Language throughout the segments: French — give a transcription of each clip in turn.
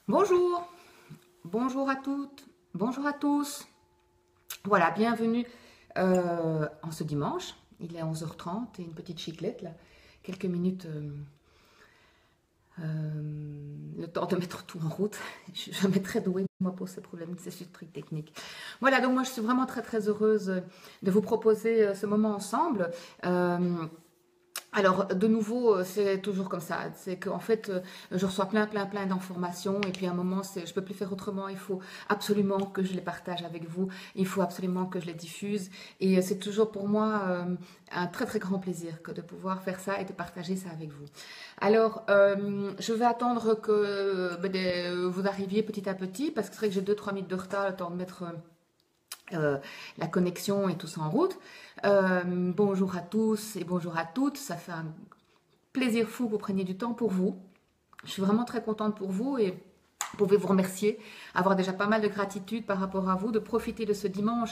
Bonjour, bonjour à toutes, bonjour à tous. Voilà, bienvenue en ce dimanche. Il est 11h30 et une petite chiclette là. Quelques minutes, le temps de mettre tout en route. Je suis jamais très douée moi pour ces problèmes, ces trucs techniques. Voilà, donc moi je suis vraiment très heureuse de vous proposer ce moment ensemble. Alors, de nouveau, c'est toujours comme ça. C'est qu'en fait, je reçois plein d'informations et puis à un moment, je peux plus faire autrement. Il faut absolument que je les partage avec vous. Il faut absolument que je les diffuse. Et c'est toujours pour moi un très grand plaisir que de pouvoir faire ça et de partager ça avec vous. Alors, je vais attendre que vous arriviez petit à petit parce que c'est vrai que j'ai 2-3 minutes de retard, le temps de mettre la connexion et tout ça en route. Bonjour à tous et bonjour à toutes. Ça fait un plaisir fou que vous preniez du temps pour vous. Je suis vraiment très contente pour vous et vous pouvez vous remercier, avoir déjà pas mal de gratitude par rapport à vous, de profiter de ce dimanche.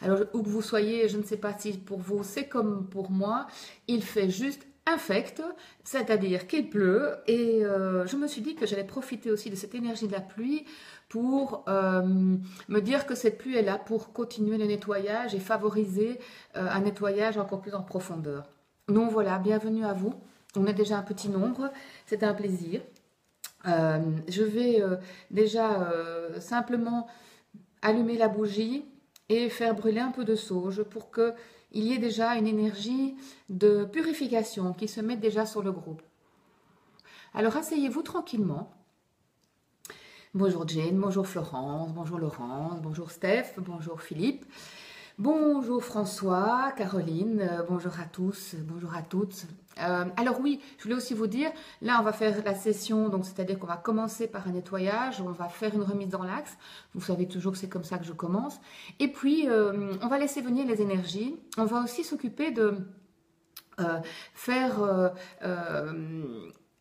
Alors, où que vous soyez, je ne sais pas si pour vous c'est comme pour moi, il fait juste infect, c'est-à-dire qu'il pleut et je me suis dit que j'allais profiter aussi de cette énergie de la pluie pour me dire que cette pluie est là pour continuer le nettoyage et favoriser un nettoyage encore plus en profondeur. Donc voilà, bienvenue à vous. On est déjà un petit nombre, c'est un plaisir. Je vais déjà simplement allumer la bougie et faire brûler un peu de sauge pour qu'il y ait déjà une énergie de purification qui se mette déjà sur le groupe. Alors asseyez-vous tranquillement. Bonjour Jane, bonjour Florence, bonjour Laurence, bonjour Steph, bonjour Philippe. Bonjour François, Caroline, bonjour à tous, bonjour à toutes. Alors oui, je voulais aussi vous dire, là on va faire la session, donc c'est-à-dire qu'on va commencer par un nettoyage, on va faire une remise dans l'axe, vous savez toujours que c'est comme ça que je commence, et puis on va laisser venir les énergies, on va aussi s'occuper de faire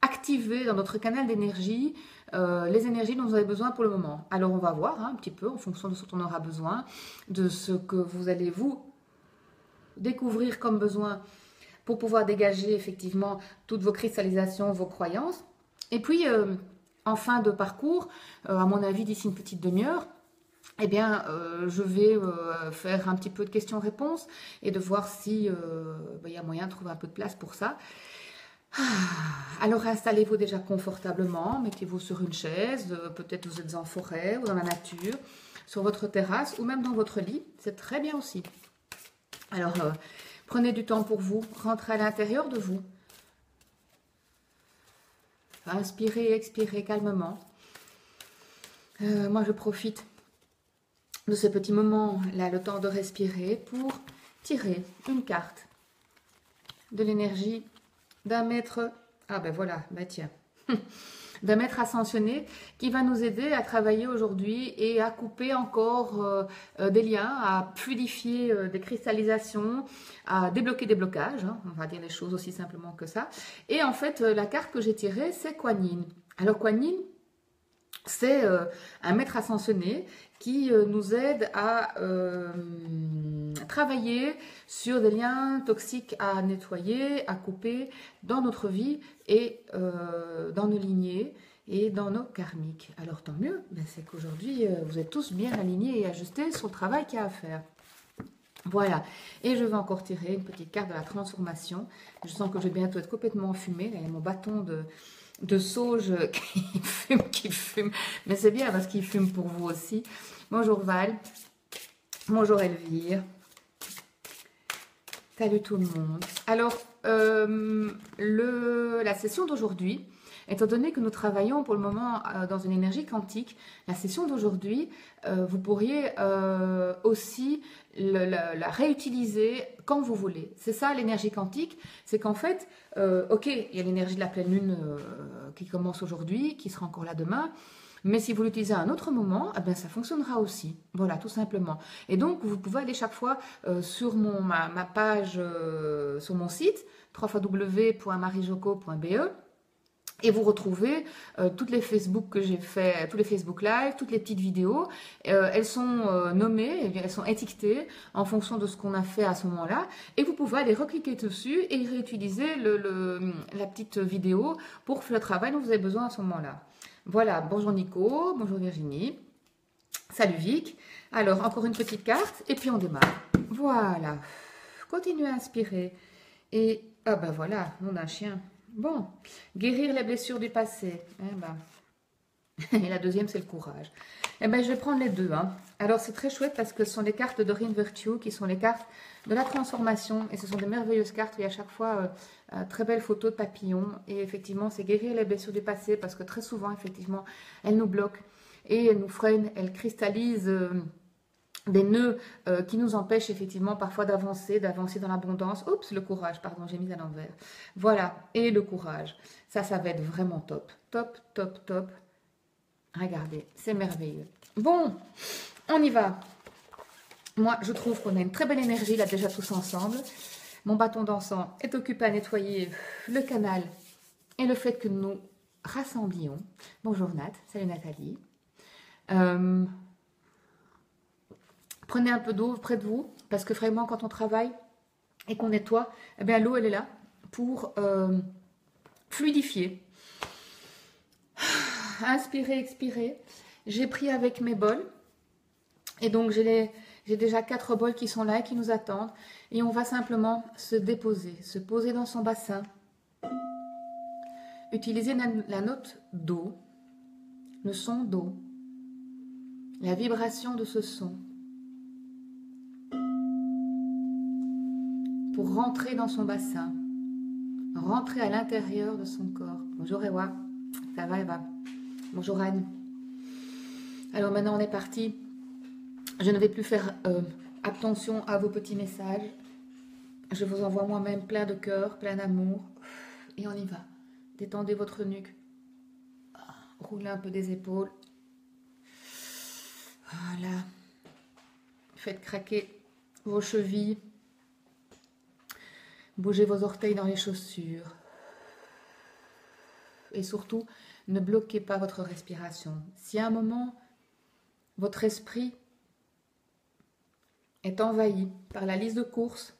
activer dans notre canal d'énergie les énergies dont vous avez besoin pour le moment. Alors on va voir un petit peu en fonction de ce dont on aura besoin, de ce que vous allez vous découvrir comme besoin pour pouvoir dégager effectivement toutes vos cristallisations, vos croyances. Et puis en fin de parcours, à mon avis d'ici une petite demi-heure, eh bien, je vais faire un petit peu de questions-réponses et de voir si y a moyen de trouver un peu de place pour ça. Alors installez-vous déjà confortablement, mettez-vous sur une chaise, peut-être vous êtes en forêt ou dans la nature, sur votre terrasse ou même dans votre lit, c'est très bien aussi. Alors prenez du temps pour vous, rentrez à l'intérieur de vous. Inspirez, expirez calmement. Moi je profite de ce petit moment là, le temps de respirer, pour tirer une carte de l'énergie d'un maître, ah ben voilà, ben tiens, d'un maître ascensionné qui va nous aider à travailler aujourd'hui et à couper encore des liens, à fluidifier des cristallisations, à débloquer des blocages, hein, on va dire les choses aussi simplement que ça. Et en fait, la carte que j'ai tirée, c'est Kuan Yin. Alors Kuan Yin, c'est un maître ascensionné qui nous aide à travailler sur des liens toxiques à nettoyer, à couper dans notre vie et dans nos lignées et dans nos karmiques. Alors tant mieux, ben, c'est qu'aujourd'hui vous êtes tous bien alignés et ajustés sur le travail qu'il y a à faire. Voilà, et je vais encore tirer une petite carte de la transformation. Je sens que je vais bientôt être complètement enfumée. Là, il y a mon bâton de sauge qui fume. Mais c'est bien parce qu'il fume pour vous aussi. Bonjour Val. Bonjour Elvire. Salut tout le monde. Alors, la session d'aujourd'hui, étant donné que nous travaillons pour le moment dans une énergie quantique, la session d'aujourd'hui, vous pourriez aussi la réutiliser quand vous voulez. C'est ça l'énergie quantique, c'est qu'en fait, ok, il y a l'énergie de la pleine lune qui commence aujourd'hui, qui sera encore là demain, mais si vous l'utilisez à un autre moment, eh bien, ça fonctionnera aussi. Voilà, tout simplement. Et donc, vous pouvez aller chaque fois sur ma page, sur mon site, www.marijoko.be. Et vous retrouvez toutes les Facebook que j'ai fait, tous les Facebook Live, toutes les petites vidéos. Elles sont nommées, elles sont étiquetées en fonction de ce qu'on a fait à ce moment-là. Et vous pouvez aller recliquer dessus et réutiliser la petite vidéo pour faire le travail dont vous avez besoin à ce moment-là. Voilà, bonjour Nico, bonjour Virginie, salut Vic. Alors, encore une petite carte et puis on démarre. Voilà, continuez à inspirer. Et, ah ben voilà, nom d'un chien. Bon, guérir les blessures du passé. Eh ben. Et la deuxième, c'est le courage. Eh ben, je vais prendre les deux. Hein. Alors, c'est très chouette parce que ce sont les cartes de Doreen Virtue qui sont les cartes de la transformation. Et ce sont des merveilleuses cartes. Il y a à chaque fois très belles photos de papillons. Et effectivement, c'est guérir les blessures du passé parce que très souvent, effectivement, elles nous bloquent et elles nous freinent. Elles cristallisent des nœuds qui nous empêchent effectivement parfois d'avancer dans l'abondance. Oups, le courage, pardon, j'ai mis à l'envers. Voilà, et le courage. Ça va être vraiment top. Top, top, top. Regardez, c'est merveilleux. Bon, on y va. Moi, je trouve qu'on a une très belle énergie là déjà tous ensemble. Mon bâton d'encens est occupé à nettoyer le canal et le fait que nous rassemblions. Bonjour Nat, salut Nathalie. Prenez un peu d'eau près de vous, parce que vraiment, quand on travaille et qu'on nettoie, eh bien, l'eau, elle est là pour fluidifier. Inspirez, expirez. J'ai pris avec mes bols. Et donc, j'ai déjà 4 bols qui sont là et qui nous attendent. Et on va simplement se poser dans son bassin. Utilisez la note Do, le son Do, la vibration de ce son. Pour rentrer dans son bassin, rentrer à l'intérieur de son corps. Bonjour Ewa, ça va Eva? Bonjour Anne. Alors maintenant on est parti. Je ne vais plus faire attention à vos petits messages. Je vous envoie moi-même plein de cœur, plein d'amour. Et on y va. Détendez votre nuque. Roulez un peu des épaules. Voilà. Faites craquer vos chevilles. Bougez vos orteils dans les chaussures. Et surtout, ne bloquez pas votre respiration. Si à un moment, votre esprit est envahi par la liste de courses,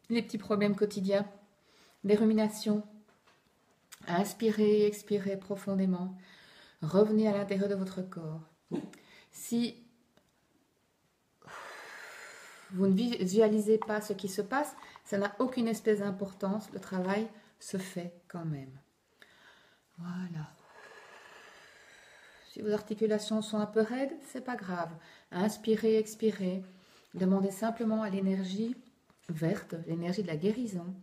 les petits problèmes quotidiens, les ruminations, inspirez, expirez profondément. Revenez à l'intérieur de votre corps. Si vous ne visualisez pas ce qui se passe, ça n'a aucune espèce d'importance. Le travail se fait quand même. Voilà. Si vos articulations sont un peu raides, c'est pas grave. Inspirez, expirez. Demandez simplement à l'énergie verte, l'énergie de la guérison,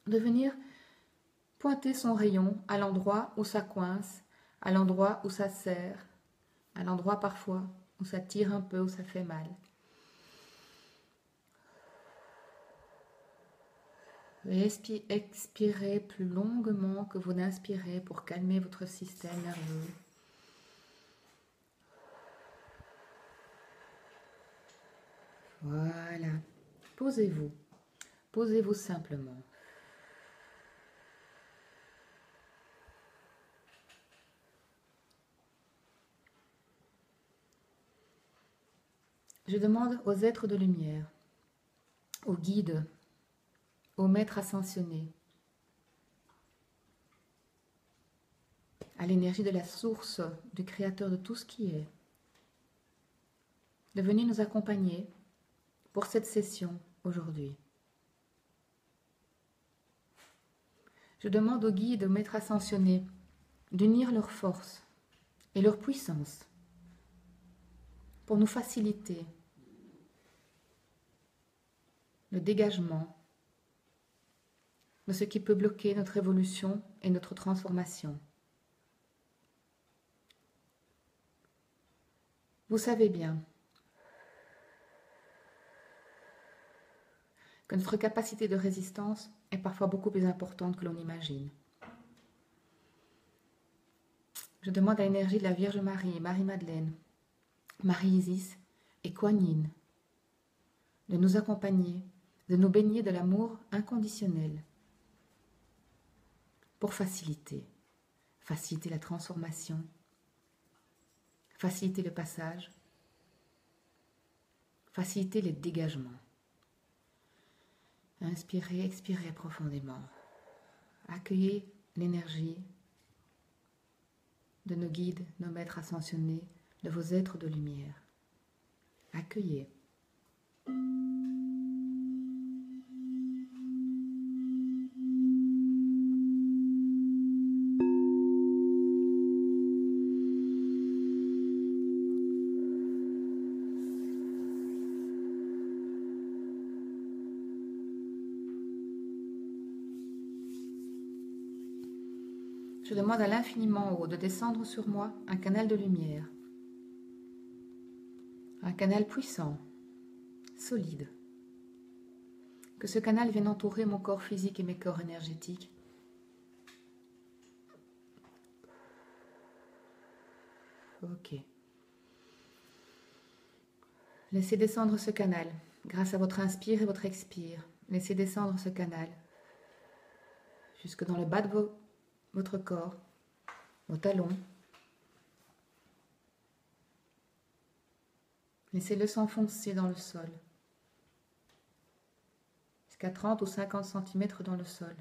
de venir pointer son rayon à l'endroit où ça coince, à l'endroit où ça serre, à l'endroit parfois où ça tire un peu, où ça fait mal. Expirez plus longuement que vous n'inspirez pour calmer votre système nerveux. Voilà. Posez-vous. Posez-vous simplement. Je demande aux êtres de lumière, aux guides, aux maîtres ascensionnés, à l'énergie de la source du créateur de tout ce qui est, de venir nous accompagner pour cette session aujourd'hui. Je demande aux guides, aux maîtres ascensionnés d'unir leurs forces et leur puissance pour nous faciliter le dégagement de ce qui peut bloquer notre évolution et notre transformation. Vous savez bien que notre capacité de résistance est parfois beaucoup plus importante que l'on imagine. Je demande à l'énergie de la Vierge Marie, Marie-Madeleine, Marie-Isis et Kuan Yin de nous accompagner, de nous baigner de l'amour inconditionnel pour faciliter faciliter la transformation, faciliter le passage, faciliter les dégagements. Inspirez, expirez profondément. Accueillez l'énergie de nos guides, nos maîtres ascensionnés, de vos êtres de lumière. Accueillez. Je demande à l'infiniment haut de descendre sur moi un canal de lumière, un canal puissant, solide. Que ce canal vienne entourer mon corps physique et mes corps énergétiques. Ok. Laissez descendre ce canal grâce à votre inspire et votre expire. Laissez descendre ce canal jusque dans le bas de votre corps, vos talons. Laissez-le s'enfoncer dans le sol, jusqu'à 30 ou 50 cm dans le sol.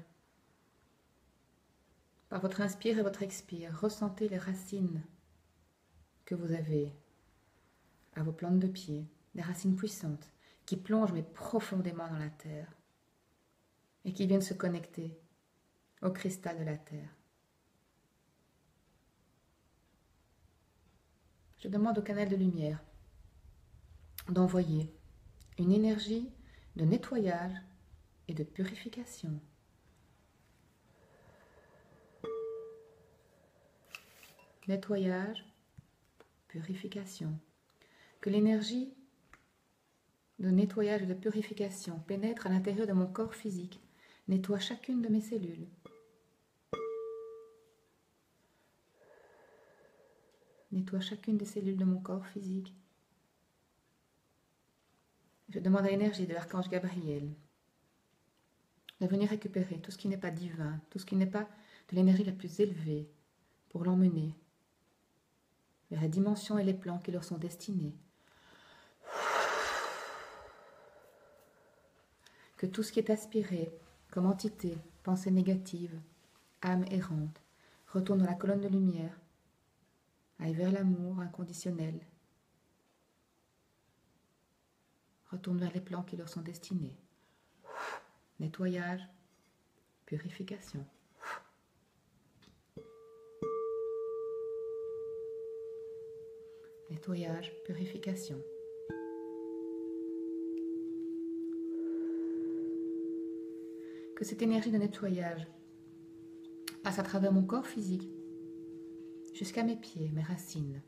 Par votre inspire et votre expire, ressentez les racines que vous avez à vos plantes de pied, des racines puissantes qui plongent mais profondément dans la terre et qui viennent se connecter au cristal de la terre. Je demande au canal de lumière d'envoyer une énergie de nettoyage et de purification. Nettoyage, purification. Que l'énergie de nettoyage et de purification pénètre à l'intérieur de mon corps physique, nettoie chacune de mes cellules. Nettoie chacune des cellules de mon corps physique. Je demande à l'énergie de l'archange Gabriel de venir récupérer tout ce qui n'est pas divin, tout ce qui n'est pas de l'énergie la plus élevée, pour l'emmener vers les dimensions et les plans qui leur sont destinés. Que tout ce qui est aspiré comme entité, pensée négative, âme errante, retourne dans la colonne de lumière, aille vers l'amour inconditionnel, retourne vers les plans qui leur sont destinés. Nettoyage, purification. Nettoyage, purification. Que cette énergie de nettoyage passe à travers mon corps physique, jusqu'à mes pieds, mes racines.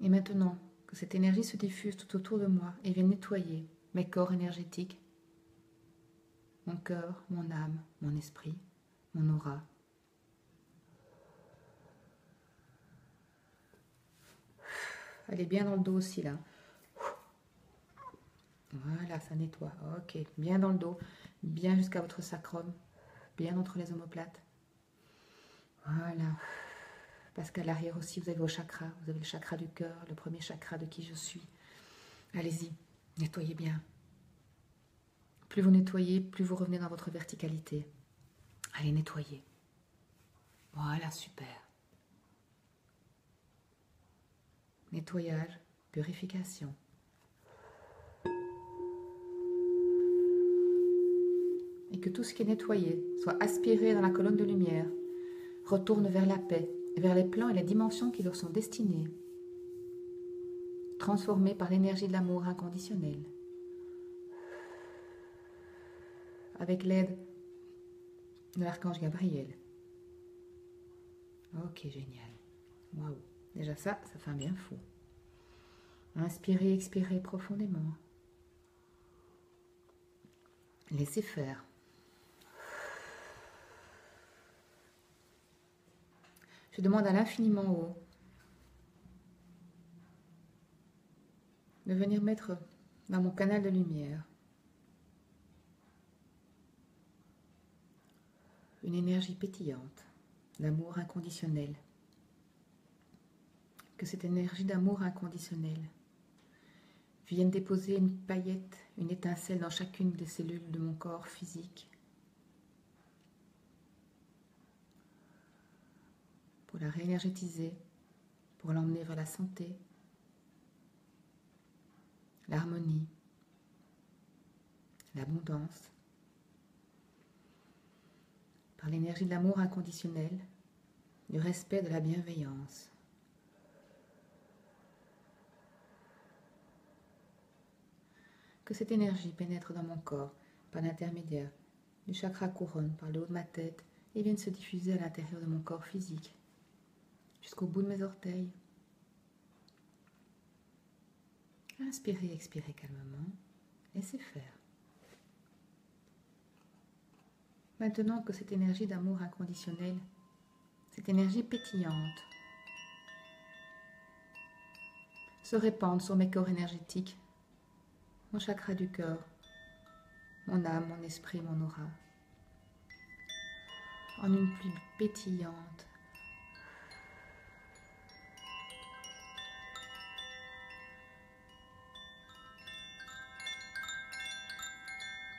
Et maintenant, que cette énergie se diffuse tout autour de moi et vienne nettoyer mes corps énergétiques, mon cœur, mon âme, mon esprit, mon aura. Allez bien dans le dos aussi là. Voilà, ça nettoie. Ok, bien dans le dos, bien jusqu'à votre sacrum, bien entre les omoplates. Voilà. Parce qu'à l'arrière aussi, vous avez vos chakras. Vous avez le chakra du cœur, le premier chakra de qui je suis. Allez-y, nettoyez bien. Plus vous nettoyez, plus vous revenez dans votre verticalité. Allez, nettoyez. Voilà, super. Nettoyage, purification. Et que tout ce qui est nettoyé soit aspiré dans la colonne de lumière, retourne vers la paix, vers les plans et les dimensions qui leur sont destinés, transformés par l'énergie de l'amour inconditionnel. Avec l'aide de l'archange Gabriel. Ok, génial. Waouh. Déjà ça fait un bien fou. Inspirez, expirez profondément. Laissez faire. Je demande à l'infiniment haut de venir mettre dans mon canal de lumière une énergie pétillante d'amour inconditionnel. Que cette énergie d'amour inconditionnel vienne déposer une paillette, une étincelle dans chacune des cellules de mon corps physique pour la réénergétiser, pour l'emmener vers la santé, l'harmonie, l'abondance, par l'énergie de l'amour inconditionnel, du respect, de la bienveillance. Que cette énergie pénètre dans mon corps par l'intermédiaire du chakra couronne, par le haut de ma tête, et vienne se diffuser à l'intérieur de mon corps physique, jusqu'au bout de mes orteils. Inspirez, expirez calmement, laissez faire. Maintenant que cette énergie d'amour inconditionnel, cette énergie pétillante, se répande sur mes corps énergétiques, mon chakra du cœur, mon âme, mon esprit, mon aura, en une pluie pétillante,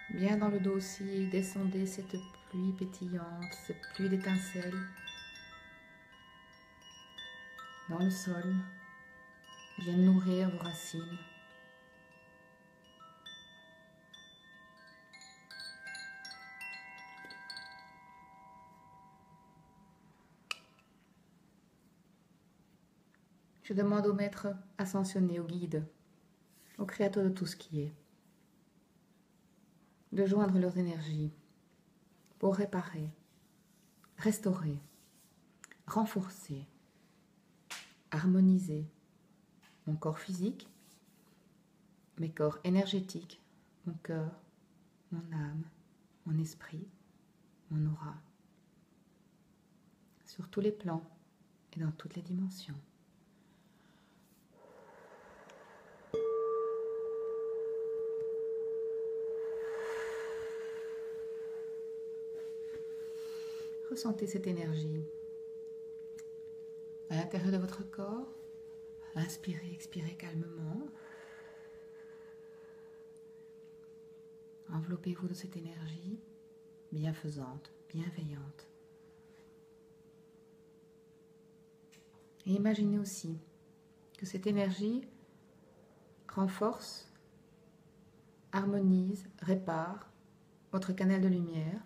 bien dans le dos aussi, descendez cette pluie pétillante, cette pluie d'étincelles, dans le sol, viennent nourrir vos racines. Je demande au maître ascensionné, au guide, au créateur de tout ce qui est, de joindre leurs énergies pour réparer, restaurer, renforcer, harmoniser mon corps physique, mes corps énergétiques, mon cœur, mon âme, mon esprit, mon aura, sur tous les plans et dans toutes les dimensions. Ressentez cette énergie à l'intérieur de votre corps. Inspirez, expirez calmement. Enveloppez-vous de cette énergie bienfaisante, bienveillante. Et imaginez aussi que cette énergie renforce, harmonise, répare votre canal de lumière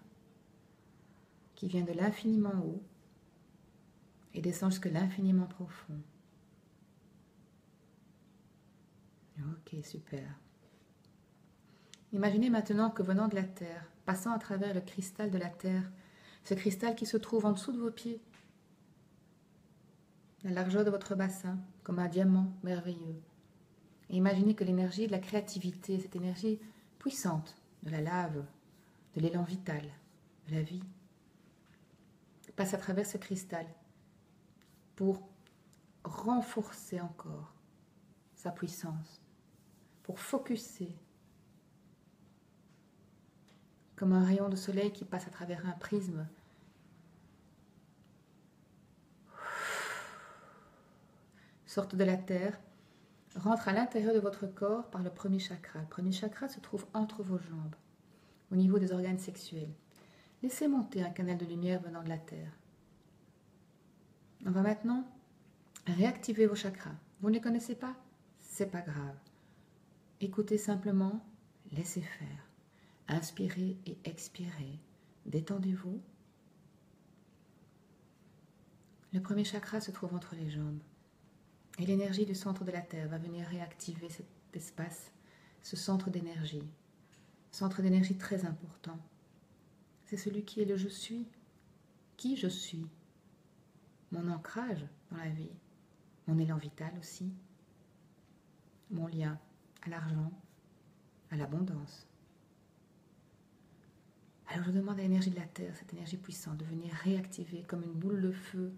qui vient de l'infiniment haut et descend jusque l'infiniment profond. Ok, super. Imaginez maintenant que venant de la Terre, passant à travers le cristal de la Terre, ce cristal qui se trouve en dessous de vos pieds, la largeur de votre bassin, comme un diamant merveilleux. Et imaginez que l'énergie de la créativité, cette énergie puissante de la lave, de l'élan vital, de la vie, passe à travers ce cristal pour renforcer encore sa puissance, pour focuser comme un rayon de soleil qui passe à travers un prisme. Sorte de la terre, rentre à l'intérieur de votre corps par le premier chakra. Le premier chakra se trouve entre vos jambes, au niveau des organes sexuels. Laissez monter un canal de lumière venant de la terre. On va maintenant réactiver vos chakras. Vous ne les connaissez pas? C'est pas grave. Écoutez simplement, laissez faire. Inspirez et expirez. Détendez-vous. Le premier chakra se trouve entre les jambes. Et l'énergie du centre de la Terre va venir réactiver cet espace, ce centre d'énergie. Centre d'énergie très important. C'est celui qui est le je suis. Qui je suis. Mon ancrage dans la vie. Mon élan vital aussi. Mon lien à l'argent, à l'abondance. Alors je demande à l'énergie de la Terre, cette énergie puissante, de venir réactiver comme une boule de feu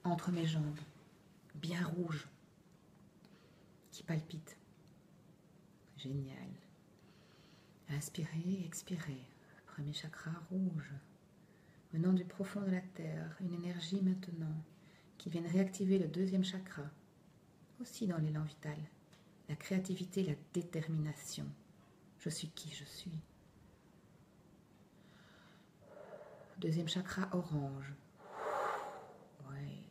entre mes jambes, bien rouge, qui palpite. Génial. Inspirez, expirez. Premier chakra rouge. venant du profond de la terre, une énergie maintenant qui vienne réactiver le deuxième chakra, aussi dans l'élan vital, la créativité, la détermination. Je suis qui je suis. Deuxième chakra orange. Oui.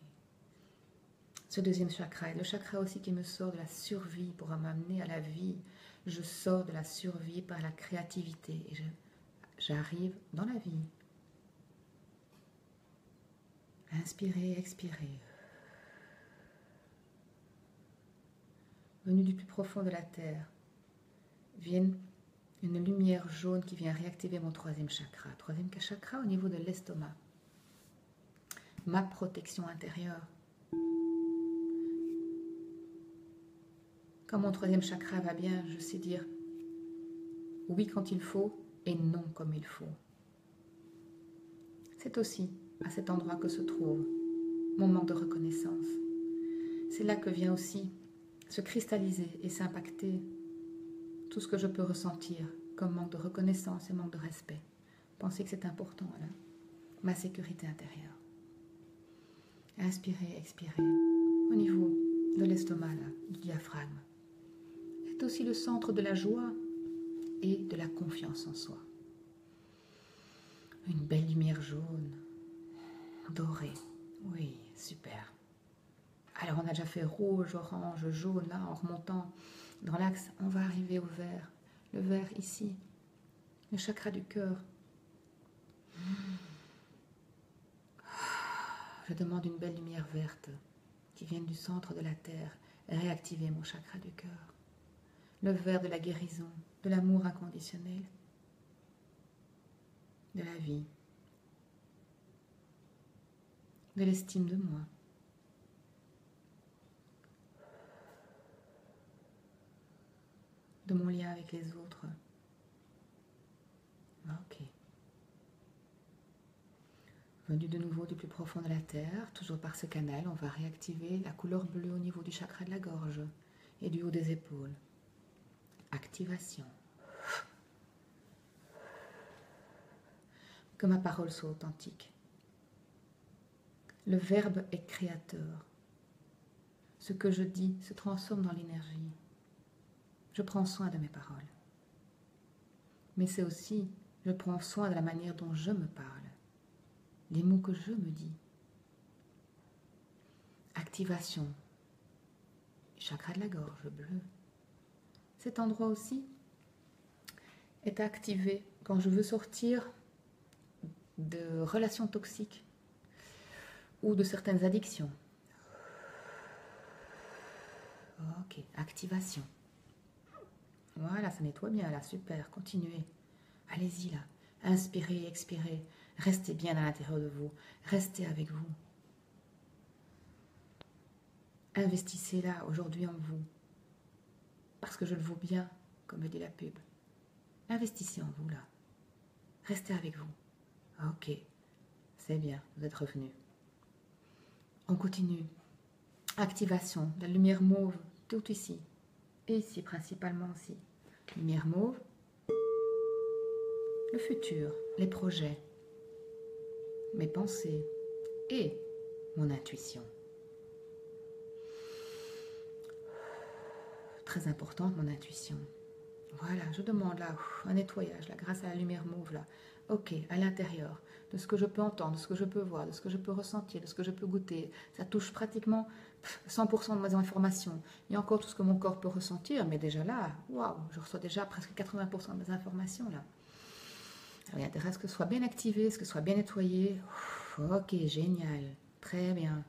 Ce deuxième chakra est le chakra aussi qui me sort de la survie pour m'amener à la vie. Je sors de la survie par la créativité et j'arrive dans la vie. Inspirez, expirez. Venu du plus profond de la terre, vienne une lumière jaune qui vient réactiver mon troisième chakra. Troisième chakra au niveau de l'estomac. Ma protection intérieure. Quand mon troisième chakra va bien, je sais dire oui quand il faut et non comme il faut. C'est aussi à cet endroit que se trouve mon manque de reconnaissance. C'est là que vient aussi se cristalliser et s'impacter tout ce que je peux ressentir comme manque de reconnaissance et manque de respect. Pensez que c'est important, là. Ma sécurité intérieure. Inspirez, expirez. Au niveau de l'estomac, là, du diaphragme. C'est aussi le centre de la joie et de la confiance en soi. Une belle lumière jaune, dorée. Oui, super. Alors on a déjà fait rouge, orange, jaune, là, en remontant dans l'axe, on va arriver au vert. Le vert ici, le chakra du cœur. Je demande une belle lumière verte qui vienne du centre de la terre et réactiver mon chakra du cœur. Le vert de la guérison, de l'amour inconditionnel, de la vie, de l'estime de moi. De mon lien avec les autres. Ok. Venu de nouveau du plus profond de la terre, toujours par ce canal, on va réactiver la couleur bleue au niveau du chakra de la gorge et du haut des épaules. Activation. Que ma parole soit authentique. Le verbe est créateur. Ce que je dis se transforme dans l'énergie. Je prends soin de mes paroles. Mais c'est aussi, je prends soin de la manière dont je me parle. Les mots que je me dis. Activation. Chakra de la gorge bleu. Cet endroit aussi est activé quand je veux sortir de relations toxiques ou de certaines addictions. Ok, activation. Voilà, ça nettoie bien là, super, continuez. Allez-y là, inspirez, expirez, restez bien à l'intérieur de vous, restez avec vous. Investissez là, aujourd'hui en vous, parce que je le vaux bien, comme le dit la pub. Investissez en vous là, restez avec vous. Ok, c'est bien, vous êtes revenus. On continue. Activation, la lumière mauve, tout ici. Et ici principalement aussi. Lumière mauve. Le futur, les projets, mes pensées et mon intuition. Très importante mon intuition. Voilà, je demande là un nettoyage là, grâce à la lumière mauve là. Ok, à l'intérieur, de ce que je peux entendre, de ce que je peux voir, de ce que je peux ressentir, de ce que je peux goûter. Ça touche pratiquement 100% de mes informations. Il y a encore tout ce que mon corps peut ressentir, mais déjà là, waouh, je reçois déjà presque 80% de mes informations là. Alors, il intéresse que ce soit bien activé, que ce soit bien nettoyé. Ok, génial, très bien.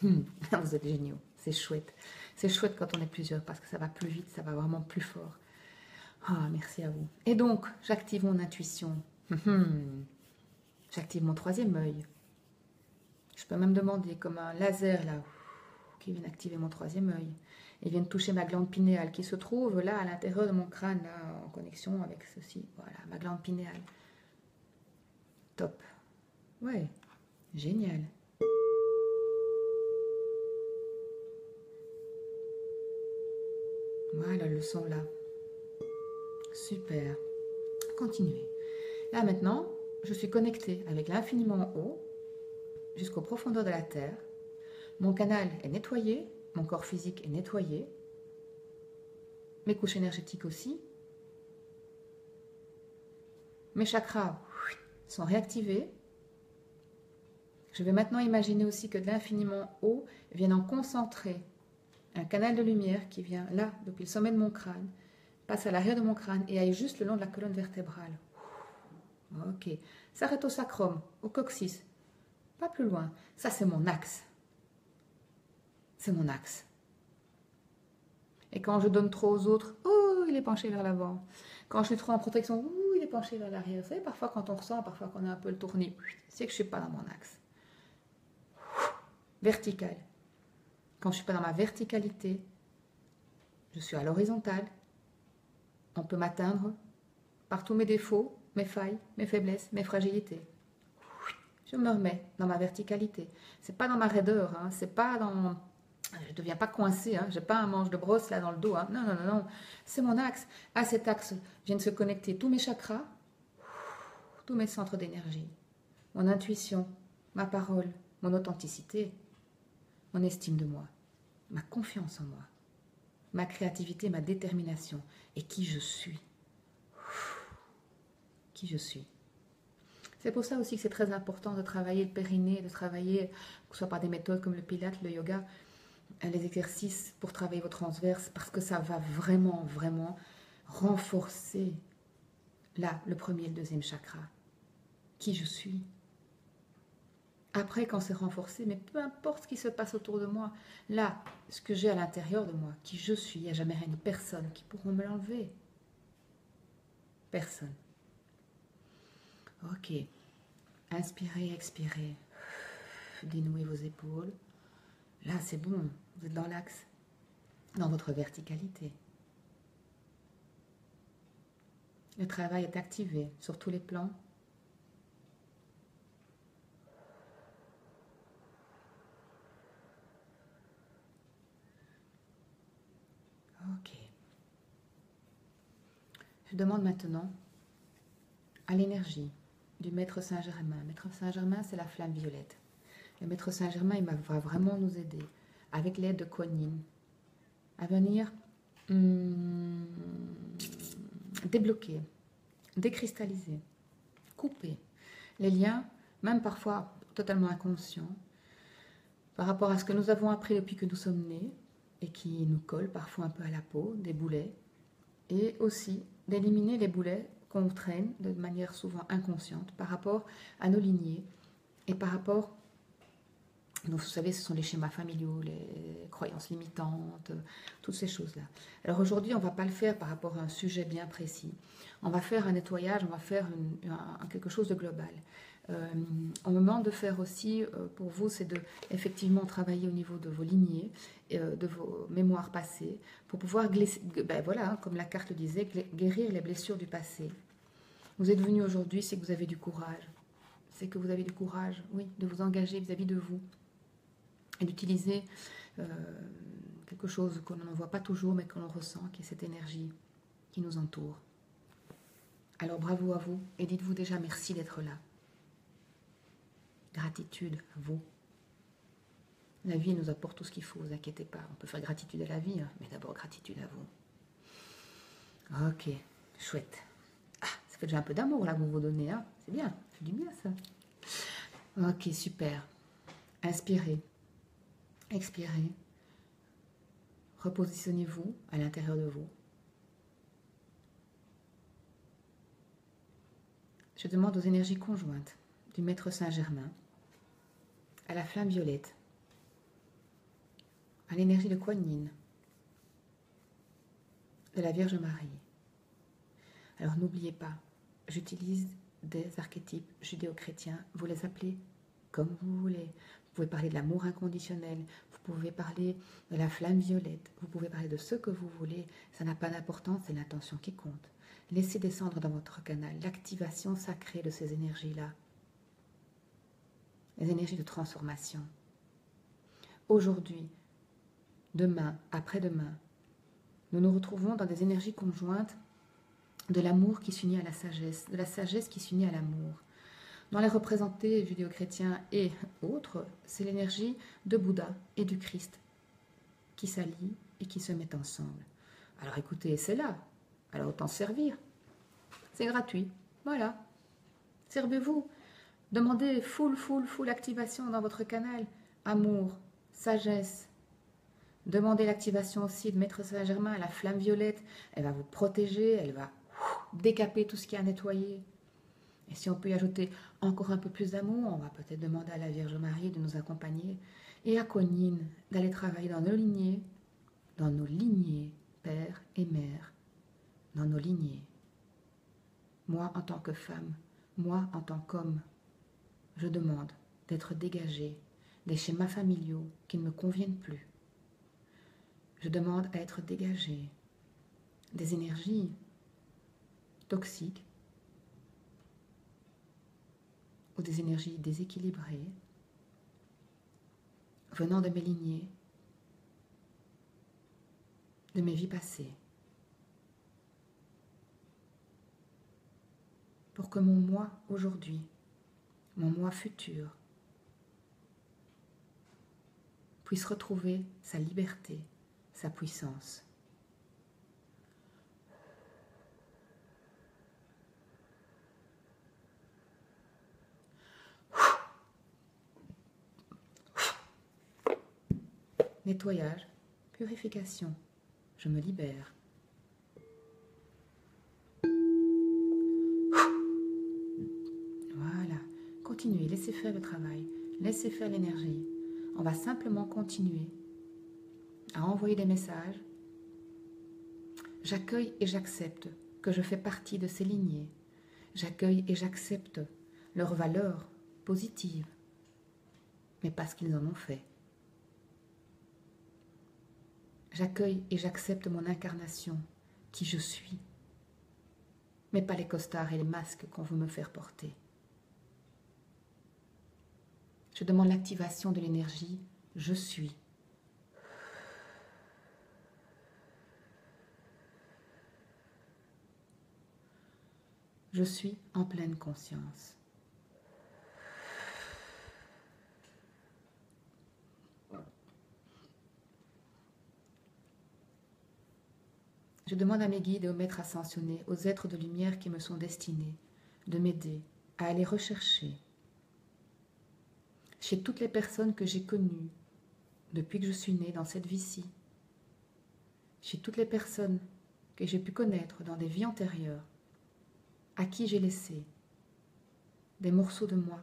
Vous êtes géniaux, c'est chouette. C'est chouette quand on est plusieurs parce que ça va plus vite, ça va vraiment plus fort. Ah, merci à vous. Et donc, j'active mon intuition. J'active mon troisième œil. Je peux même demander comme un laser là, qui vient activer mon troisième œil. Et vient toucher ma glande pinéale qui se trouve là à l'intérieur de mon crâne, là, en connexion avec ceci. Voilà, ma glande pinéale. Top. Ouais, génial. Voilà le son là. Super. Continuez. Là maintenant, je suis connectée avec l'infiniment haut jusqu'aux profondeurs de la Terre. Mon canal est nettoyé, mon corps physique est nettoyé, mes couches énergétiques aussi. Mes chakras sont réactivés. Je vais maintenant imaginer aussi que de l'infiniment haut vienne en concentrer un canal de lumière qui vient là, depuis le sommet de mon crâne, passe à l'arrière de mon crâne et aille juste le long de la colonne vertébrale. Ok. S'arrête au sacrum, au coccyx. Pas plus loin. Ça, c'est mon axe. C'est mon axe. Et quand je donne trop aux autres, oh, il est penché vers l'avant. Quand je suis trop en protection, oh, il est penché vers l'arrière. Vous savez, parfois quand on ressent, parfois qu'on a un peu le tournis, c'est que je ne suis pas dans mon axe. Vertical. Quand je ne suis pas dans ma verticalité, je suis à l'horizontale. On peut m'atteindre par tous mes défauts, mes failles, mes faiblesses, mes fragilités. Je me remets dans ma verticalité. C'est pas dans ma raideur, hein. C'est pas dans... Je ne deviens pas coincée, hein. Je n'ai pas un manche de brosse là dans le dos. Hein. Non, non, non, non. C'est mon axe. À cet axe viennent se connecter tous mes chakras, tous mes centres d'énergie. Mon intuition, ma parole, mon authenticité, mon estime de moi, ma confiance en moi, ma créativité, ma détermination et qui je suis. Qui je suis. C'est pour ça aussi que c'est très important de travailler le périnée, de travailler, que ce soit par des méthodes comme le pilate, le yoga, les exercices pour travailler vos transverses, parce que ça va vraiment, vraiment renforcer, là, le premier et le deuxième chakra. Qui je suis. Après, quand c'est renforcé, mais peu importe ce qui se passe autour de moi, là, ce que j'ai à l'intérieur de moi, qui je suis, il n'y a jamais rien ni personne qui pourront me l'enlever. Personne. Ok. Inspirez, expirez. Dénouez vos épaules. Là, c'est bon. Vous êtes dans l'axe. Dans votre verticalité. Le travail est activé sur tous les plans. Ok. Je demande maintenant à l'énergie du Maître Saint-Germain. Maître Saint-Germain, c'est la flamme violette. Le Maître Saint-Germain, il va vraiment nous aider, avec l'aide de Kuan Yin, à venir débloquer, décristalliser, couper les liens, même parfois totalement inconscients, par rapport à ce que nous avons appris depuis que nous sommes nés, et qui nous collent parfois un peu à la peau, des boulets, et aussi d'éliminer les boulets qu'on traîne de manière souvent inconsciente par rapport à nos lignées et par rapport, vous savez, ce sont les schémas familiaux, les croyances limitantes, toutes ces choses-là. Alors aujourd'hui, on ne va pas le faire par rapport à un sujet bien précis. On va faire un nettoyage, on va faire quelque chose de global. On me demande de faire aussi, pour vous, c'est de effectivement travailler au niveau de vos lignées, de vos mémoires passées, pour pouvoir, ben voilà, hein, comme la carte le disait, guérir les blessures du passé. Vous êtes venu aujourd'hui, c'est que vous avez du courage. C'est que vous avez du courage, oui, de vous engager vis-à-vis de vous et d'utiliser quelque chose qu'on ne voit pas toujours, mais qu'on ressent, qui est cette énergie qui nous entoure. Alors bravo à vous et dites-vous déjà merci d'être là. Gratitude à vous. La vie nous apporte tout ce qu'il faut, ne vous inquiétez pas. On peut faire gratitude à la vie, hein, mais d'abord gratitude à vous. Ok, chouette. Ah, ça fait déjà un peu d'amour là que vous vous donnez, hein. C'est bien, ça fait du bien ça. Ok, super. Inspirez, expirez. Repositionnez-vous à l'intérieur de vous. Je demande aux énergies conjointes du Maître Saint-Germain, à la flamme violette, à l'énergie de Kuan Yin, de la Vierge Marie. Alors n'oubliez pas, j'utilise des archétypes judéo-chrétiens, vous les appelez comme vous voulez. Vous pouvez parler de l'amour inconditionnel, vous pouvez parler de la flamme violette, vous pouvez parler de ce que vous voulez, ça n'a pas d'importance, c'est l'intention qui compte. Laissez descendre dans votre canal l'activation sacrée de ces énergies-là, les énergies de transformation. Aujourd'hui, demain, après-demain, nous nous retrouvons dans des énergies conjointes de l'amour qui s'unit à la sagesse, de la sagesse qui s'unit à l'amour. Dans les représentés judéo-chrétiens et autres, c'est l'énergie de Bouddha et du Christ qui s'allient et qui se mettent ensemble. Alors écoutez, c'est là. Alors autant se servir. C'est gratuit. Voilà. Servez-vous. Demandez full activation dans votre canal. Amour, sagesse. Demandez l'activation aussi de Maître Saint-Germain, la flamme violette. Elle va vous protéger, elle va décaper tout ce qui est à nettoyer. Et si on peut y ajouter encore un peu plus d'amour, on va peut-être demander à la Vierge Marie de nous accompagner et à Kuan-Yin d'aller travailler dans nos lignées, père et mère, dans nos lignées. Moi, en tant que femme, moi, en tant qu'homme, je demande d'être dégagée des schémas familiaux qui ne me conviennent plus. Je demande à être dégagée des énergies toxiques ou des énergies déséquilibrées venant de mes lignées, de mes vies passées, pour que mon moi aujourd'hui, mon moi futur, puisse retrouver sa liberté, sa puissance. Nettoyage, purification, je me libère. Voilà, continuez, laissez faire le travail, laissez faire l'énergie. On va simplement continuer à envoyer des messages. J'accueille et j'accepte que je fais partie de ces lignées. J'accueille et j'accepte leurs valeurs positives, mais parce qu'ils en ont fait. J'accueille et j'accepte mon incarnation, qui je suis, mais pas les costards et les masques qu'on veut me faire porter. Je demande l'activation de l'énergie « Je suis ». Je suis en pleine conscience. Je demande à mes guides et aux maîtres ascensionnés, aux êtres de lumière qui me sont destinés, de m'aider à aller rechercher chez toutes les personnes que j'ai connues depuis que je suis née dans cette vie-ci, chez toutes les personnes que j'ai pu connaître dans des vies antérieures, à qui j'ai laissé des morceaux de moi,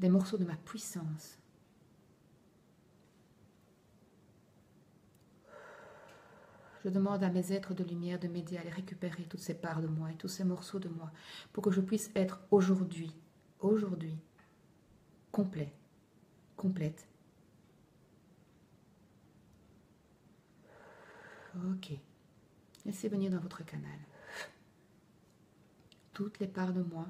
des morceaux de ma puissance. Je demande à mes êtres de lumière de m'aider à les récupérer, toutes ces parts de moi et tous ces morceaux de moi, pour que je puisse être aujourd'hui, complet, complète. Ok. Laissez venir dans votre canal toutes les parts de moi.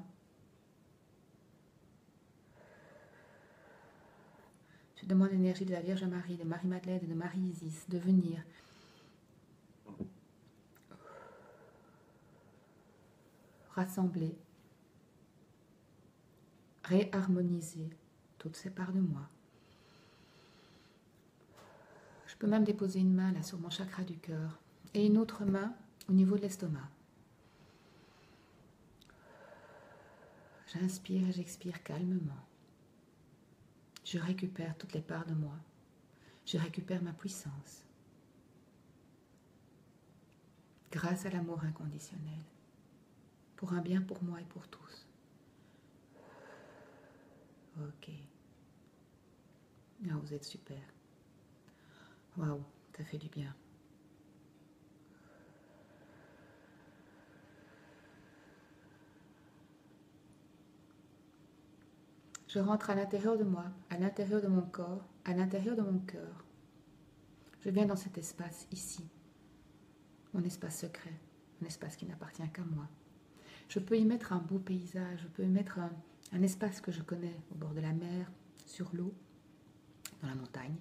Je demande l'énergie de la Vierge Marie, de Marie-Madeleine et de Marie-Isis de venir rassembler, réharmoniser toutes ces parts de moi. Je peux même déposer une main là sur mon chakra du cœur et une autre main au niveau de l'estomac. J'inspire et j'expire calmement. Je récupère toutes les parts de moi. Je récupère ma puissance. Grâce à l'amour inconditionnel. Pour un bien pour moi et pour tous. Ok. Ah, vous êtes super. Waouh, ça fait du bien. Je rentre à l'intérieur de moi, à l'intérieur de mon corps, à l'intérieur de mon cœur. Je viens dans cet espace ici, mon espace secret, un espace qui n'appartient qu'à moi. Je peux y mettre un beau paysage, je peux y mettre un espace que je connais au bord de la mer, sur l'eau, dans la montagne,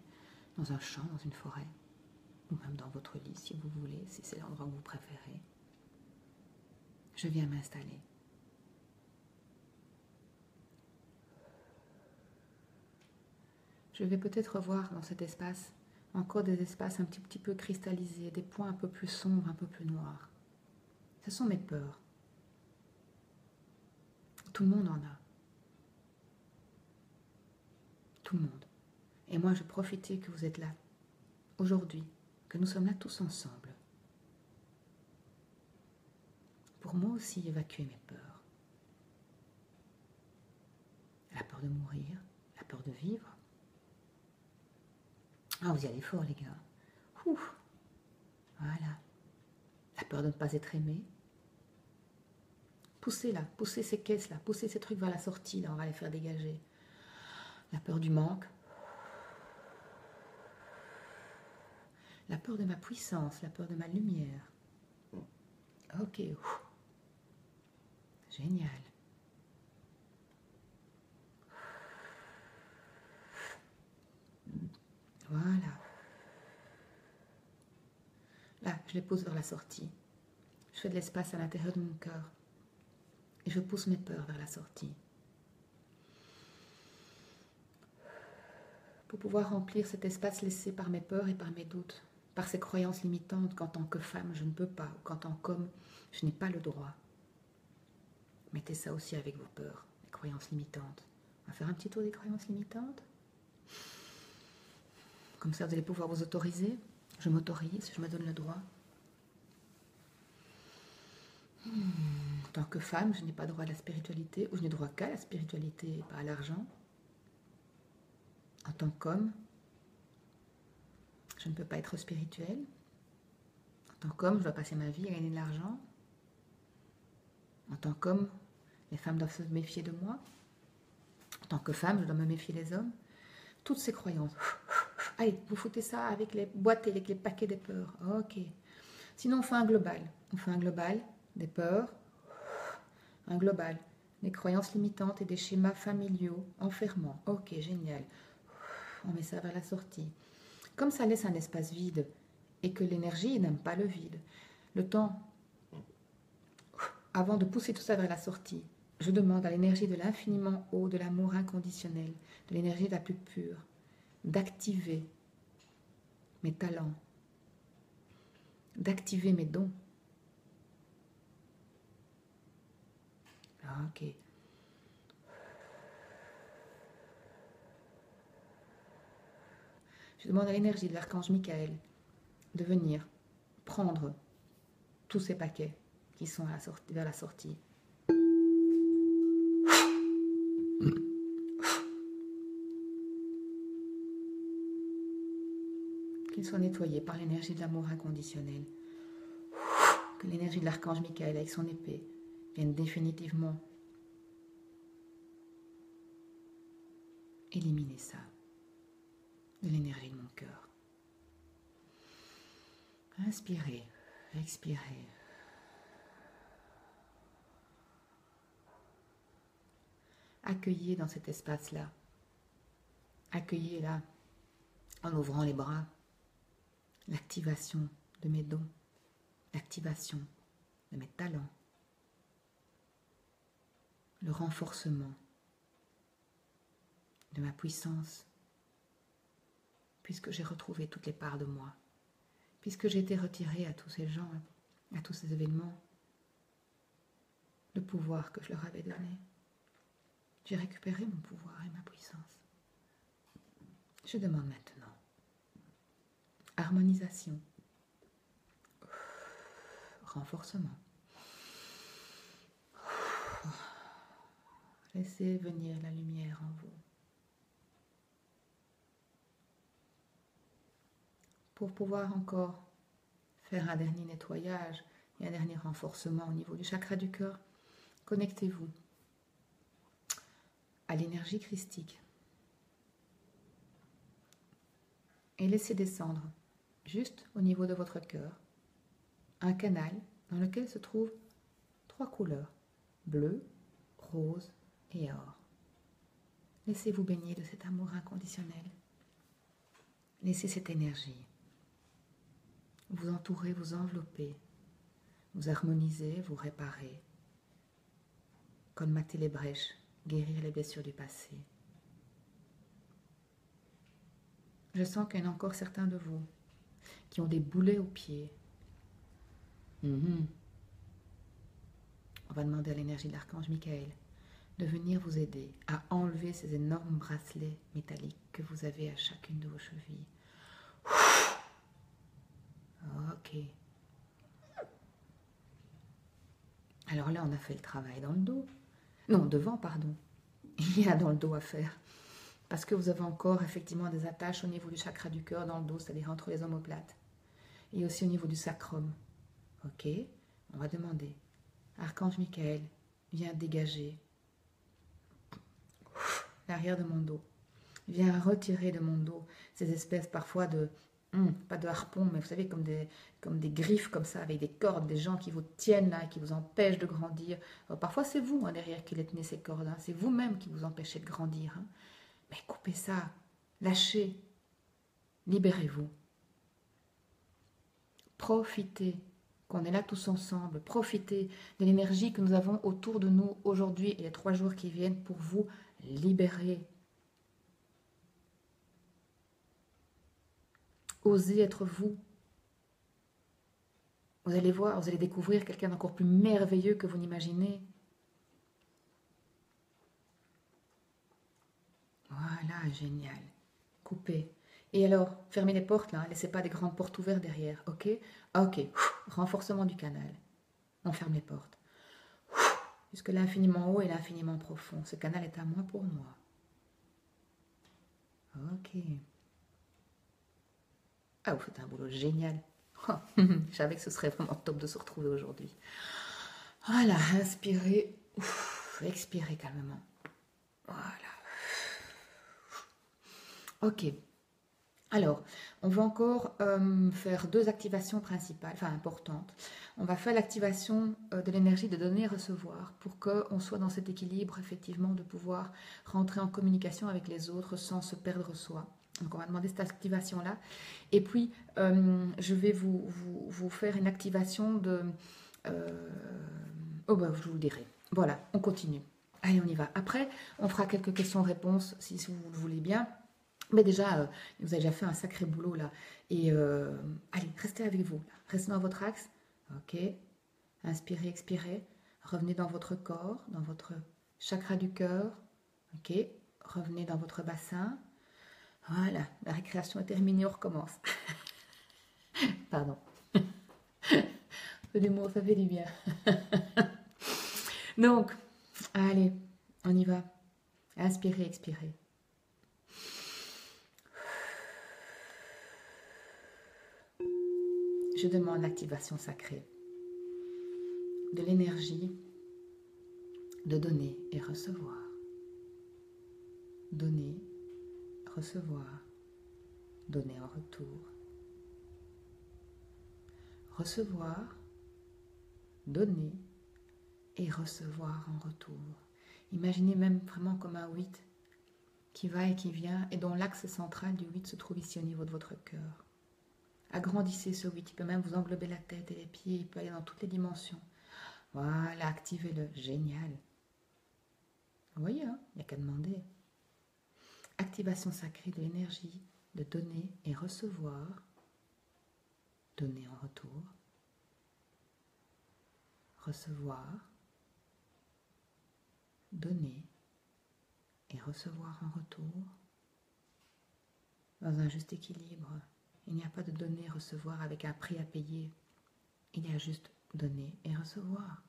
dans un champ, dans une forêt, ou même dans votre lit si vous voulez, si c'est l'endroit que vous préférez. Je viens m'installer. Je vais peut-être revoir dans cet espace encore des espaces un petit peu cristallisés, des points un peu plus sombres, un peu plus noirs. Ce sont mes peurs. Tout le monde en a. Tout le monde. Et moi, je profitais que vous êtes là, aujourd'hui, que nous sommes là tous ensemble, pour moi aussi évacuer mes peurs. La peur de mourir, la peur de vivre. Ah, vous y allez fort, les gars. Ouf. Voilà. La peur de ne pas être aimé. Poussez-la, poussez ces caisses-là, poussez ces trucs vers la sortie, là, on va les faire dégager. La peur du manque. La peur de ma puissance, la peur de ma lumière. Ok. Ouf. Génial. Voilà. Là, je les pousse vers la sortie. Je fais de l'espace à l'intérieur de mon cœur. Et je pousse mes peurs vers la sortie. Pour pouvoir remplir cet espace laissé par mes peurs et par mes doutes, par ces croyances limitantes qu'en tant que femme, je ne peux pas, ou qu'en tant qu'homme, je n'ai pas le droit. Mettez ça aussi avec vos peurs, les croyances limitantes. On va faire un petit tour des croyances limitantes. Comme ça, vous allez pouvoir vous autoriser. Je m'autorise, je me donne le droit. En tant que femme, je n'ai pas droit à la spiritualité, ou je n'ai droit qu'à la spiritualité et pas à l'argent. En tant qu'homme, je ne peux pas être spirituel. En tant qu'homme, je dois passer ma vie à gagner de l'argent. En tant qu'homme, les femmes doivent se méfier de moi. En tant que femme, je dois me méfier des hommes. Toutes ces croyances. Allez, vous foutez ça avec les boîtes et avec les paquets des peurs. Ok. Sinon, on fait un global. On fait un global des peurs, un global des croyances limitantes et des schémas familiaux enfermants. Ok, génial. On met ça vers la sortie. Comme ça laisse un espace vide et que l'énergie n'aime pas le vide, le temps, avant de pousser tout ça vers la sortie, je demande à l'énergie de l'infiniment haut, de l'amour inconditionnel, de l'énergie la plus pure, d'activer mes talents, d'activer mes dons. Ok. Je demande à l'énergie de l'archange Michael de venir prendre tous ces paquets qui sont vers la sortie. Qu'ils soient nettoyés par l'énergie de l'amour inconditionnel. Que l'énergie de l'archange Michael avec son épée vienne définitivement éliminer ça de l'énergie de mon cœur. Inspirez, expirez. Accueillez dans cet espace-là. Accueillez là, en ouvrant les bras, l'activation de mes dons, l'activation de mes talents, le renforcement de ma puissance, puisque j'ai retrouvé toutes les parts de moi, puisque j'ai été retirée à tous ces gens, à tous ces événements, le pouvoir que je leur avais donné. J'ai récupéré mon pouvoir et ma puissance. Je demande maintenant harmonisation, renforcement. Laissez venir la lumière en vous. Pour pouvoir encore faire un dernier nettoyage et un dernier renforcement au niveau du chakra du cœur, connectez-vous à l'énergie christique et laissez descendre, juste au niveau de votre cœur, un canal dans lequel se trouvent 3 couleurs, bleu, rose et or. Laissez-vous baigner de cet amour inconditionnel. Laissez cette énergie vous entourer, vous envelopper, vous harmoniser, vous réparer, colmater les brèches, guérir les blessures du passé. Je sens qu'il y en a encore certains de vous qui ont des boulets aux pieds. Mhm. On va demander à l'énergie de l'archange Michael de venir vous aider à enlever ces énormes bracelets métalliques que vous avez à chacune de vos chevilles. Ok. Alors là, on a fait le travail dans le dos. Non, devant, pardon. Il y a dans le dos à faire. Parce que vous avez encore effectivement des attaches au niveau du chakra du cœur dans le dos, c'est-à-dire entre les omoplates. Et aussi au niveau du sacrum. Ok. On va demander. Archange Michael, viens dégager l'arrière de mon dos. Viens retirer de mon dos ces espèces parfois de, pas de harpons, mais vous savez, comme des griffes comme ça, avec des cordes, des gens qui vous tiennent là, qui vous empêchent de grandir. Parfois c'est vous derrière qui les tenez ces cordes, hein. C'est vous-même qui vous empêchez de grandir. Hein. Mais coupez ça, lâchez, libérez-vous. Profitez qu'on est là tous ensemble, profitez de l'énergie que nous avons autour de nous aujourd'hui et les 3 jours qui viennent pour vous libérer. Osez être vous. Vous allez voir, vous allez découvrir quelqu'un d'encore plus merveilleux que vous n'imaginez. Voilà, génial. Coupez. Et alors, fermez les portes là, laissez pas des grandes portes ouvertes derrière, ok? Ok, renforcement du canal. On ferme les portes. Puisque l'infiniment haut et l'infiniment profond, ce canal est à moi pour moi. Ok. Ah, vous faites un boulot génial. Je savais que ce serait vraiment top de se retrouver aujourd'hui. Voilà, inspirez, expirez calmement. Voilà. Ok. Alors, on va encore faire 2 activations principales, enfin importantes. On va faire l'activation de l'énergie de donner et recevoir pour qu'on soit dans cet équilibre, effectivement, de pouvoir rentrer en communication avec les autres sans se perdre soi. Donc, on va demander cette activation-là. Et puis, je vais vous faire une activation de... oh, ben, je vous le dirai. Voilà, on continue. Allez, on y va. Après, on fera quelques questions-réponses, si vous le voulez bien. Mais déjà, vous avez déjà fait un sacré boulot là. Et allez, restez avec vous. Là. Restez dans votre axe. Ok. Inspirez, expirez. Revenez dans votre corps, dans votre chakra du cœur. Ok. Revenez dans votre bassin. Voilà. La récréation est terminée, on recommence. Pardon. L'humour, ça fait du bien. Donc, allez, on y va. Inspirez, expirez. Je demande l'activation sacrée de l'énergie de donner et recevoir. Donner, recevoir, donner en retour. Recevoir, donner et recevoir en retour. Imaginez même vraiment comme un 8 qui va et qui vient et dont l'axe central du 8 se trouve ici au niveau de votre cœur. Agrandissez ce 8, il peut même vous englober la tête et les pieds, il peut aller dans toutes les dimensions. Voilà, activez-le, génial. Vous voyez, hein, il n'y a qu'à demander. Activation sacrée de l'énergie de donner et recevoir, donner en retour, recevoir, donner et recevoir en retour, dans un juste équilibre. Il n'y a pas de donner, recevoir avec un prix à payer. Il y a juste donner et recevoir.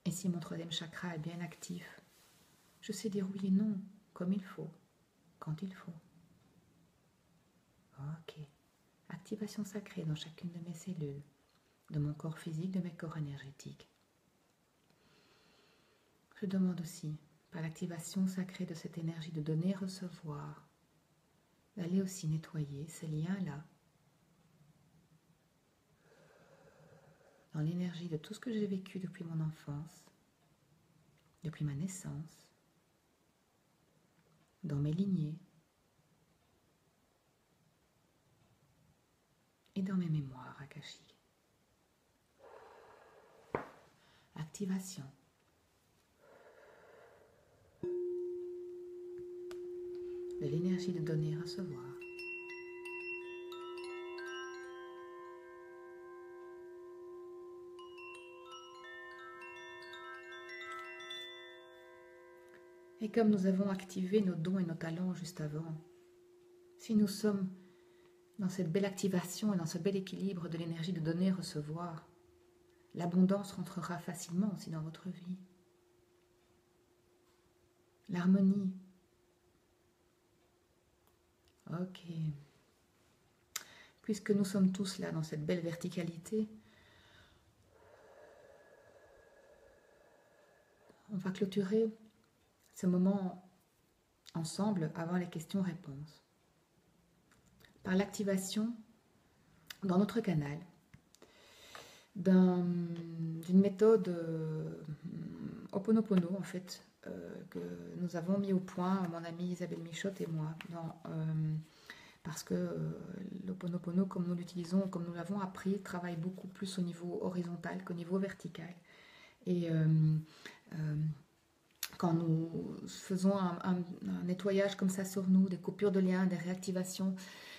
Et si mon 3e chakra est bien actif, je sais dire oui et non, comme il faut, quand il faut. Ok. Activation sacrée dans chacune de mes cellules, de mon corps physique, de mes corps énergétiques. Je demande aussi, par l'activation sacrée de cette énergie de donner et recevoir, d'aller aussi nettoyer ces liens-là, dans l'énergie de tout ce que j'ai vécu depuis mon enfance, depuis ma naissance, dans mes lignées et dans mes mémoires akashiques. Activation. de l'énergie de donner et recevoir. Et comme nous avons activé nos dons et nos talents juste avant, si nous sommes dans cette belle activation et dans ce bel équilibre de l'énergie de donner et recevoir, l'abondance rentrera facilement aussi dans votre vie. L'harmonie. Ok. Puisque nous sommes tous là dans cette belle verticalité, on va clôturer ce moment ensemble avant les questions-réponses par l'activation dans notre canal d'une méthode Ho'oponopono en fait que nous avons mis au point mon amie Isabelle Michotte et moi parce que l'Ho'oponopono comme nous l'utilisons, comme nous l'avons appris, travaille beaucoup plus au niveau horizontal qu'au niveau vertical et quand nous faisons un nettoyage comme ça sur nous, des coupures de liens, des réactivations,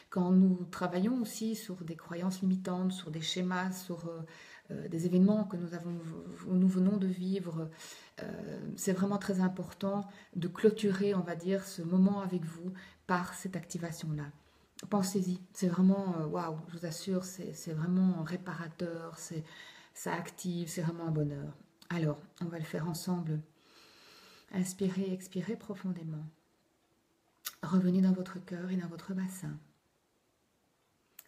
quand nous travaillons aussi sur des croyances limitantes, sur des schémas, sur des événements que nous venons de vivre, c'est vraiment très important de clôturer, on va dire, ce moment avec vous par cette activation-là. Pensez-y, c'est vraiment, waouh, je vous assure, c'est vraiment réparateur, ça active, c'est vraiment un bonheur. Alors, on va le faire ensemble. Inspirez, expirez profondément. Revenez dans votre cœur et dans votre bassin.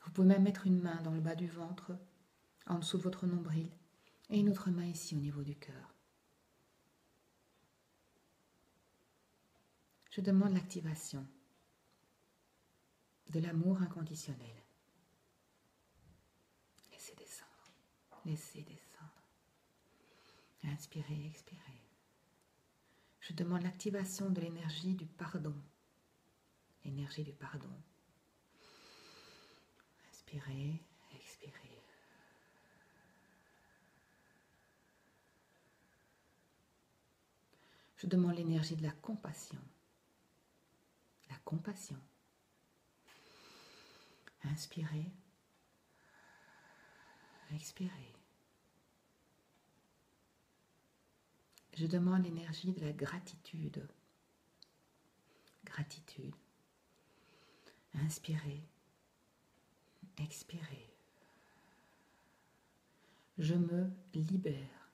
Vous pouvez même mettre une main dans le bas du ventre, en dessous de votre nombril, et une autre main ici au niveau du cœur. Je demande l'activation de l'amour inconditionnel. Laissez descendre. Laissez descendre. Inspirez, expirez. Je demande l'activation de l'énergie du pardon. L'énergie du pardon. Inspirez, expirez. Je demande l'énergie de la compassion. La compassion. Inspirez, expirez. Je demande l'énergie de la gratitude. Gratitude. Inspirez, expirez. Je me libère.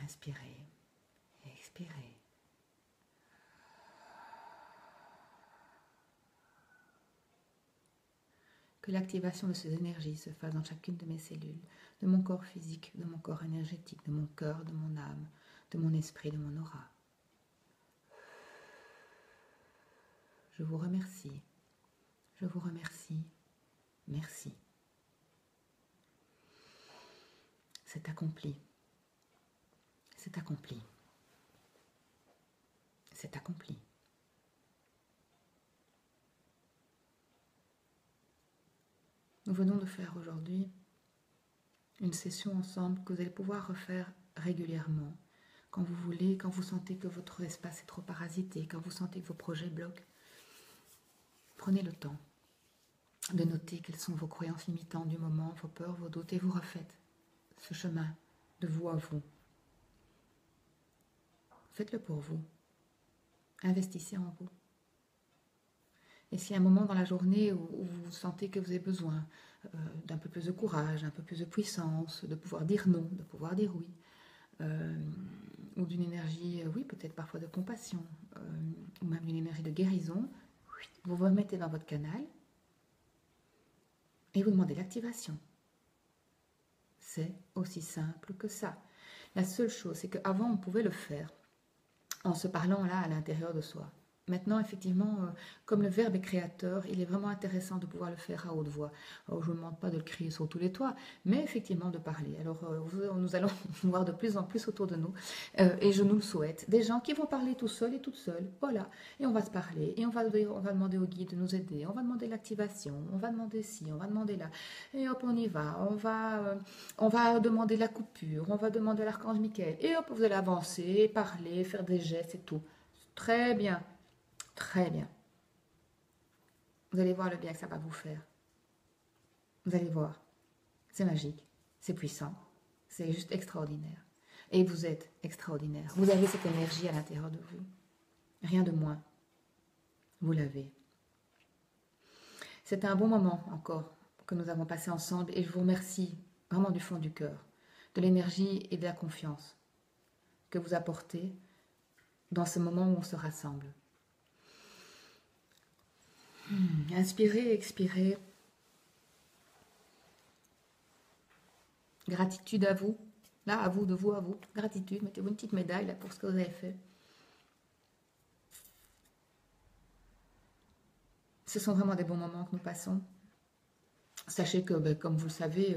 Inspirez, expirez. Que l'activation de ces énergies se fasse dans chacune de mes cellules, de mon corps physique, de mon corps énergétique, de mon cœur, de mon âme, de mon esprit, de mon aura. Je vous remercie. Je vous remercie. Merci. C'est accompli. C'est accompli. C'est accompli. Nous venons de faire aujourd'hui une session ensemble que vous allez pouvoir refaire régulièrement. Quand vous voulez, quand vous sentez que votre espace est trop parasité, quand vous sentez que vos projets bloquent, prenez le temps de noter quelles sont vos croyances limitantes du moment, vos peurs, vos doutes, et vous refaites ce chemin de vous à vous. Faites-le pour vous. Investissez en vous. Et s'il y a un moment dans la journée où vous sentez que vous avez besoin d'un peu plus de courage, un peu plus de puissance, de pouvoir dire non, de pouvoir dire oui, ou d'une énergie, oui, peut-être parfois de compassion, ou même d'une énergie de guérison, vous vous remettez dans votre canal et vous demandez l'activation. C'est aussi simple que ça. La seule chose, c'est qu'avant, on pouvait le faire en se parlant là à l'intérieur de soi. Maintenant, effectivement, comme le verbe est créateur, il est vraiment intéressant de pouvoir le faire à haute voix. Alors, je ne vous demande pas de le crier sur tous les toits, mais effectivement de parler. Alors, nous allons voir de plus en plus autour de nous, et je nous le souhaite, des gens qui vont parler tout seuls et toutes seules, voilà. Et on va se parler, et on va demander au guide de nous aider, on va demander l'activation, on va demander ci, on va demander là, et hop, on y va. On va demander la coupure, on va demander à l'archange Michael, et hop, vous allez avancer, parler, faire des gestes et tout. Très bien, très bien. Vous allez voir le bien que ça va vous faire. Vous allez voir. C'est magique, c'est puissant, c'est juste extraordinaire. Et vous êtes extraordinaire. Vous avez cette énergie à l'intérieur de vous. Rien de moins. Vous l'avez. C'était un bon moment encore que nous avons passé ensemble et je vous remercie vraiment du fond du cœur de l'énergie et de la confiance que vous apportez dans ce moment où on se rassemble. Inspirez, expirez. Gratitude à vous. Là, à vous, de vous, à vous. Gratitude. Mettez-vous une petite médaille là, pour ce que vous avez fait. Ce sont vraiment des bons moments que nous passons. Sachez que, ben, comme vous le savez,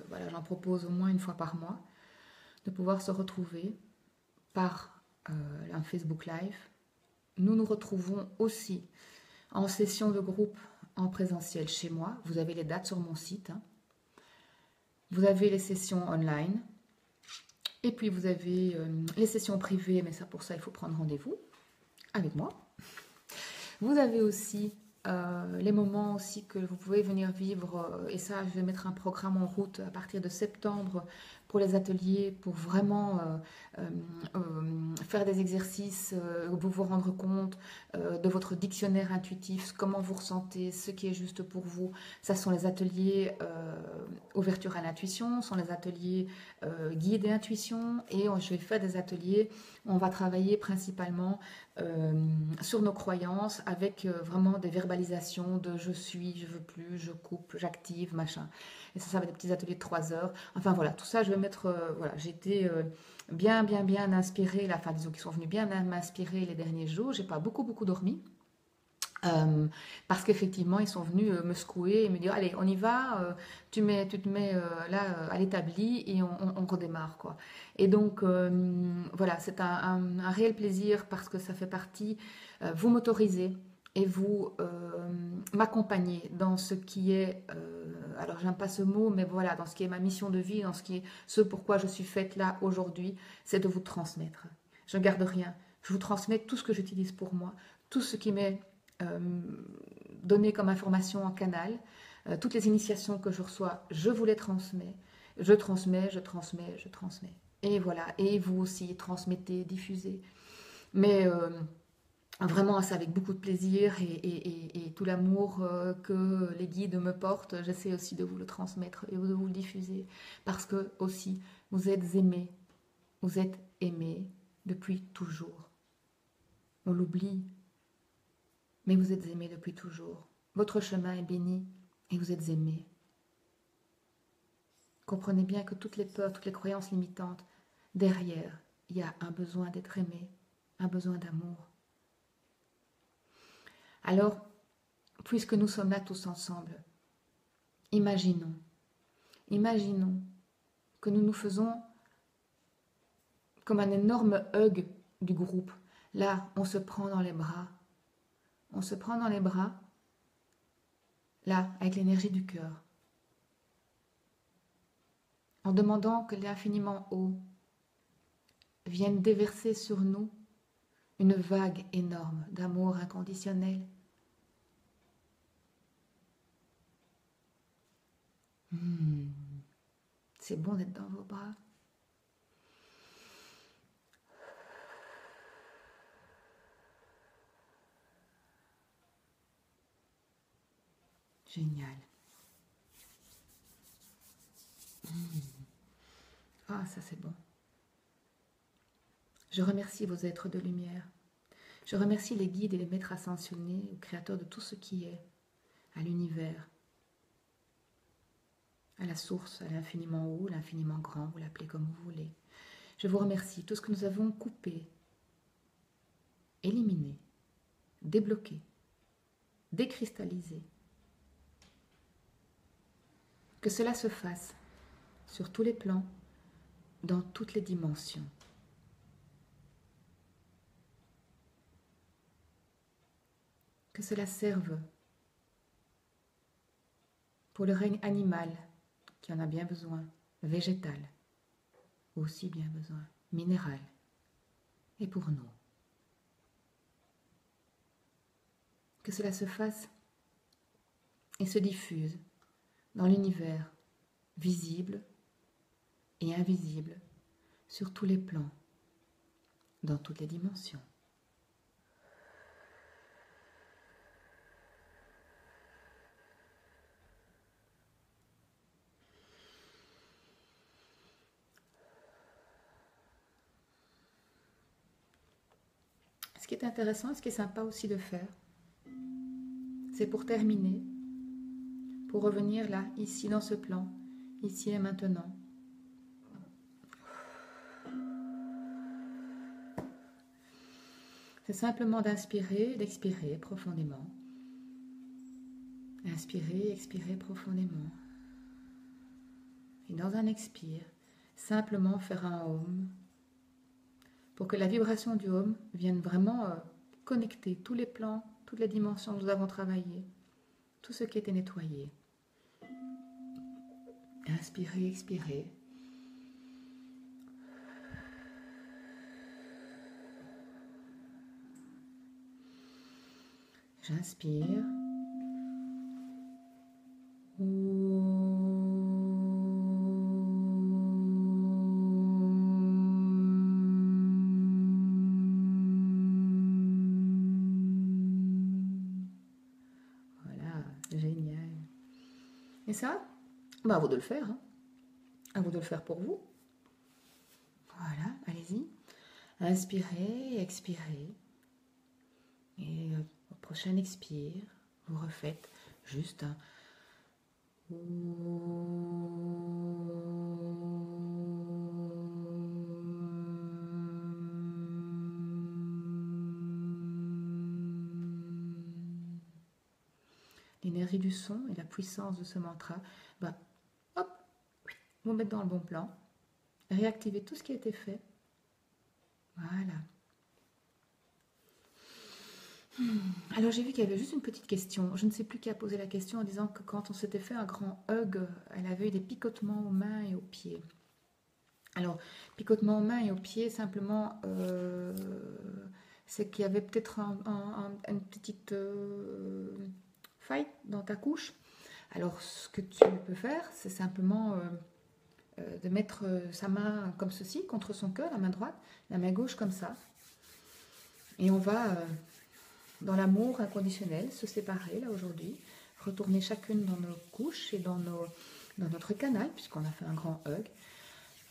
voilà, j'en propose au moins une fois par mois de pouvoir se retrouver par un Facebook Live. Nous nous retrouvons aussi en session de groupe en présentiel chez moi. Vous avez les dates sur mon site. Hein. Vous avez les sessions online. Et puis vous avez les sessions privées, mais ça pour ça il faut prendre rendez-vous avec moi. Vous avez aussi les moments aussi que vous pouvez venir vivre, et ça je vais mettre un programme en route à partir de septembre pour les ateliers, pour vraiment faire des exercices, vous rendre compte de votre dictionnaire intuitif, comment vous ressentez, ce qui est juste pour vous. Ça sont les ateliers ouverture à l'intuition, sont les ateliers guide et intuition, et je vais faire des ateliers où on va travailler principalement sur nos croyances avec vraiment des verbalisations de je suis, je veux plus, je coupe, j'active, machin. Et ça va être des petits ateliers de 3 heures. Enfin voilà, tout ça je vais mettre, voilà, j'ai été bien inspirée, enfin disons qu'ils sont venus bien m'inspirer les derniers jours, j'ai pas beaucoup dormi. Parce qu'effectivement ils sont venus me secouer et me dire allez on y va, tu te mets là à l'établi et on redémarre quoi. Et donc voilà, c'est un réel plaisir parce que ça fait partie, vous m'autorisez et vous m'accompagnez dans ce qui est, alors j'aime pas ce mot, mais voilà, dans ce qui est ma mission de vie, dans ce pourquoi je suis faite là aujourd'hui, c'est de vous transmettre. Je ne garde rien, je vous transmets tout ce que j'utilise pour moi, tout ce qui m'est donné comme information en canal, toutes les initiations que je reçois, je vous les transmets, je transmets. Et voilà, et vous aussi, transmettez, diffusez. Mais vraiment, c'est avec beaucoup de plaisir et tout l'amour que les guides me portent, j'essaie aussi de vous le transmettre et de vous le diffuser. Parce que aussi, vous êtes aimés depuis toujours. On l'oublie. Mais vous êtes aimés depuis toujours. Votre chemin est béni et vous êtes aimés. Comprenez bien que toutes les peurs, toutes les croyances limitantes, derrière, il y a un besoin d'être aimé, un besoin d'amour. Alors, puisque nous sommes là tous ensemble, imaginons que nous nous faisons comme un énorme hug du groupe. Là, on se prend dans les bras. On se prend dans les bras, là, avec l'énergie du cœur, en demandant que l'infiniment haut vienne déverser sur nous une vague énorme d'amour inconditionnel. C'est bon d'être dans vos bras. Génial. Ah, ça c'est bon. Je remercie vos êtres de lumière. Je remercie les guides et les maîtres ascensionnés, aux créateurs de tout ce qui est, à l'univers, à la source, à l'infiniment haut, l'infiniment grand, vous l'appelez comme vous voulez. Je vous remercie, tout ce que nous avons coupé, éliminé, débloqué, décristallisé. Que cela se fasse sur tous les plans, dans toutes les dimensions. Que cela serve pour le règne animal, qui en a bien besoin, végétal, aussi bien besoin, minéral, et pour nous. que cela se fasse et se diffuse dans l'univers, visible et invisible, sur tous les plans, dans toutes les dimensions. Ce qui est intéressant, ce qui est sympa aussi de faire, c'est pour terminer, pour revenir là, ici dans ce plan, ici et maintenant. C'est simplement d'inspirer, d'expirer profondément. Inspirer, expirer profondément. Et dans un expire, simplement faire un home pour que la vibration du home vienne vraiment connecter tous les plans, toutes les dimensions que nous avons travaillées, tout ce qui était nettoyé. Inspirez, expirez. J'inspire. Voilà, génial. Et ça, bah, à vous de le faire. Hein. À vous de le faire pour vous. Voilà, allez-y. Inspirez, expirez. Et au prochain expire, vous refaites juste un l'énergie du son et la puissance de ce mantra, bah, hop, vous mettre dans le bon plan, réactiver tout ce qui a été fait. Voilà. Alors j'ai vu qu'il y avait juste une petite question. Je ne sais plus qui a posé la question en disant que quand on s'était fait un grand hug, elle avait eu des picotements aux mains et aux pieds. Alors, picotements aux mains et aux pieds, simplement, c'est qu'il y avait peut-être une petite faille dans ta couche. Alors, ce que tu peux faire, c'est simplement de mettre sa main comme ceci, contre son cœur, la main droite, la main gauche comme ça. Et on va... dans l'amour inconditionnel, se séparer là aujourd'hui, retourner chacune dans nos couches et dans notre canal, puisqu'on a fait un grand hug.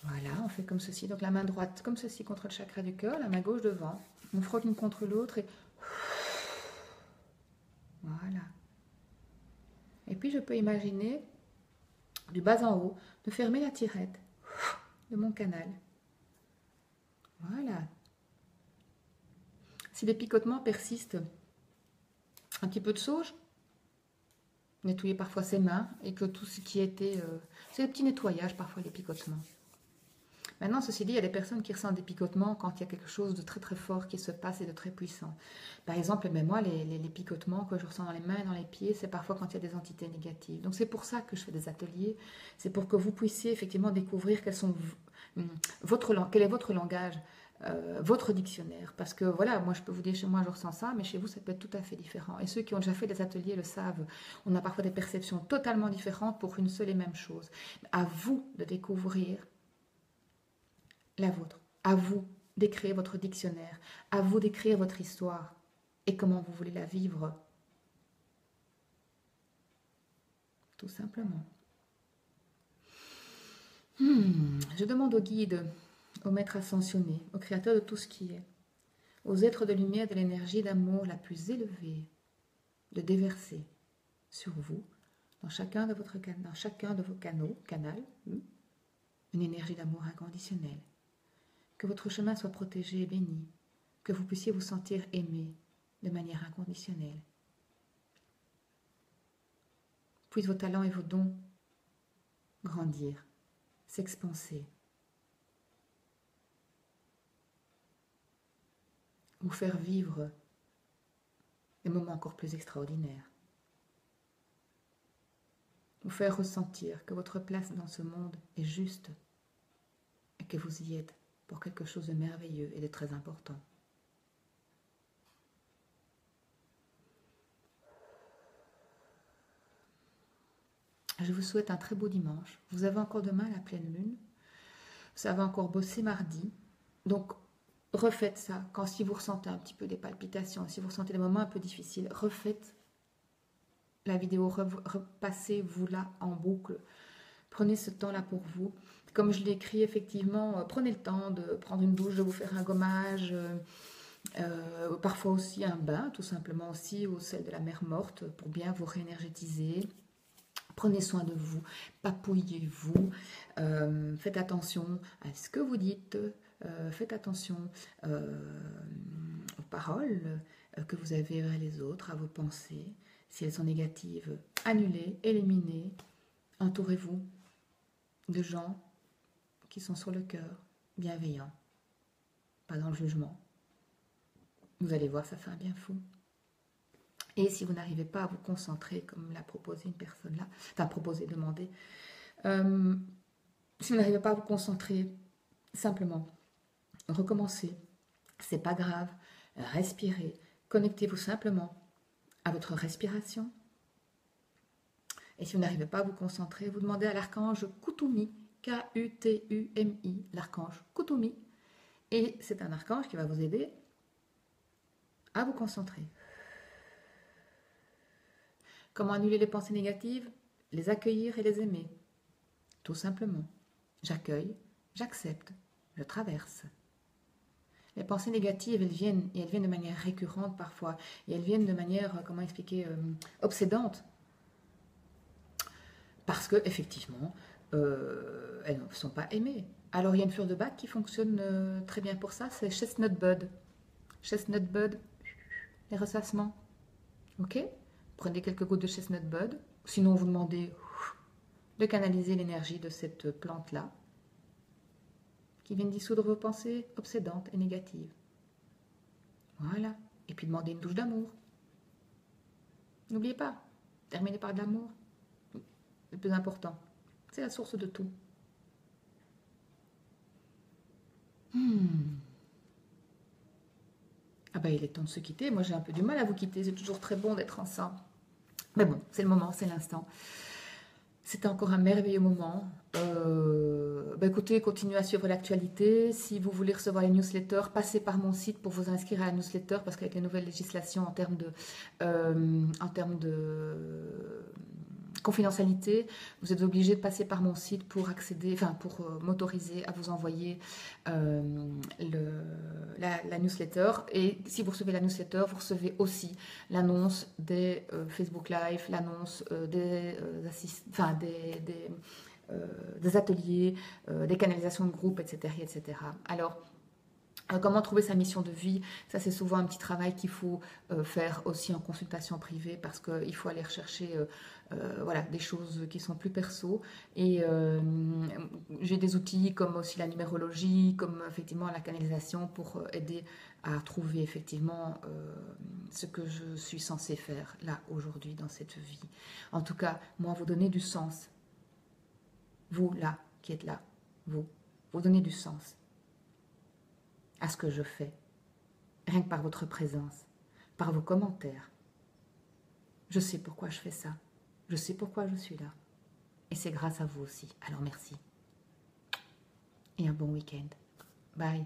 Voilà, on fait comme ceci. Donc la main droite comme ceci contre le chakra du cœur, la main gauche devant. On frotte l'une contre l'autre et... Voilà. Et puis je peux imaginer, du bas en haut, de fermer la tirette de mon canal. Voilà. Si les picotements persistent, un petit peu de sauge, nettoyer parfois ses mains et que tout ce qui était... c'est des petits nettoyages parfois, les picotements. Maintenant, ceci dit, il y a des personnes qui ressentent des picotements quand il y a quelque chose de très très fort qui se passe et de très puissant. Par exemple, moi, les picotements que je ressens dans les mains et dans les pieds, c'est parfois quand il y a des entités négatives. Donc c'est pour ça que je fais des ateliers, c'est pour que vous puissiez effectivement découvrir quel est votre langage, votre dictionnaire. Parce que voilà, moi je peux vous dire chez moi je ressens ça, mais chez vous ça peut être tout à fait différent. Et ceux qui ont déjà fait des ateliers le savent, on a parfois des perceptions totalement différentes pour une seule et même chose. À vous de découvrir la vôtre, à vous d'écrire votre dictionnaire, à vous d'écrire votre histoire et comment vous voulez la vivre. Tout simplement. Je demande au guide, au maître ascensionné, au créateur de tout ce qui est, aux êtres de lumière, de l'énergie d'amour la plus élevée, de déverser sur vous, dans chacun de vos canaux, une énergie d'amour inconditionnel. Que votre chemin soit protégé et béni, que vous puissiez vous sentir aimé de manière inconditionnelle. Puissent vos talents et vos dons grandir, s'expanser, vous faire vivre des moments encore plus extraordinaires, vous faire ressentir que votre place dans ce monde est juste et que vous y êtes pour quelque chose de merveilleux et de très important. Je vous souhaite un très beau dimanche. Vous avez encore demain la pleine lune. Vous avez encore bossé mardi. Donc, refaites ça. Si vous ressentez un petit peu des palpitations, si vous ressentez des moments un peu difficiles, refaites la vidéo, repassez-vous là en boucle. Prenez ce temps-là pour vous. Comme je l'ai écrit, effectivement, prenez le temps de prendre une douche, de vous faire un gommage, parfois aussi un bain, tout simplement aussi, ou celle de la mer morte, pour bien vous réénergétiser. Prenez soin de vous, papouillez-vous, faites attention à ce que vous dites, faites attention aux paroles que vous avez vers les autres, à vos pensées. Si elles sont négatives, annulez, éliminez. Entourez-vous de gens qui sont sur le cœur, bienveillants, pas dans le jugement. Vous allez voir, ça fait un bien fou. Et si vous n'arrivez pas à vous concentrer, comme l'a proposé une personne là, enfin proposé, demandé, si vous n'arrivez pas à vous concentrer, simplement, recommencez. C'est pas grave, respirez, connectez-vous simplement à votre respiration. Et si vous n'arrivez pas à vous concentrer, vous demandez à l'archange Kutumi, K-U-T-U-M-I, l'archange Kutumi. Et c'est un archange qui va vous aider à vous concentrer. Comment annuler les pensées négatives? Les accueillir et les aimer. Tout simplement. J'accueille, j'accepte, je traverse. Les pensées négatives, elles viennent de manière récurrente parfois. Et elles viennent de manière, comment expliquer, obsédante. Parce qu'effectivement, elles ne sont pas aimées. Alors il y a une fleur de bac qui fonctionne très bien pour ça, c'est Chestnut Bud. Chestnut Bud, les ressassements. Ok? Prenez quelques gouttes de Chestnut Bud. Sinon, vous demandez de canaliser l'énergie de cette plante-là qui vient dissoudre vos pensées obsédantes et négatives. Voilà. Et puis demandez une douche d'amour. N'oubliez pas, terminez par de l'amour. Le plus important, c'est la source de tout. Ah ben, il est temps de se quitter. Moi, j'ai un peu du mal à vous quitter. C'est toujours très bon d'être ensemble. Mais bon, c'est le moment, c'est l'instant. C'était encore un merveilleux moment. Écoutez, continuez à suivre l'actualité. Si vous voulez recevoir les newsletters, passez par mon site pour vous inscrire à la newsletter, parce qu'avec les nouvelles législations en termes de confidentialité, vous êtes obligé de passer par mon site pour accéder, pour m'autoriser à vous envoyer la newsletter. Et si vous recevez la newsletter, vous recevez aussi l'annonce des Facebook Live, l'annonce des ateliers, des canalisations de groupe, etc., etc. Alors, comment trouver sa mission de vie? Ça, c'est souvent un petit travail qu'il faut faire aussi en consultation privée, parce qu'il faut aller rechercher des choses qui sont plus perso. Et j'ai des outils comme aussi la numérologie, comme effectivement la canalisation, pour aider à trouver effectivement ce que je suis censée faire là, aujourd'hui, dans cette vie. En tout cas, moi, vous donnez du sens. Vous, là, qui êtes là, vous donnez du sens à ce que je fais, rien que par votre présence, par vos commentaires. Je sais pourquoi je fais ça, je sais pourquoi je suis là. Et c'est grâce à vous aussi, alors merci. Et un bon week-end. Bye.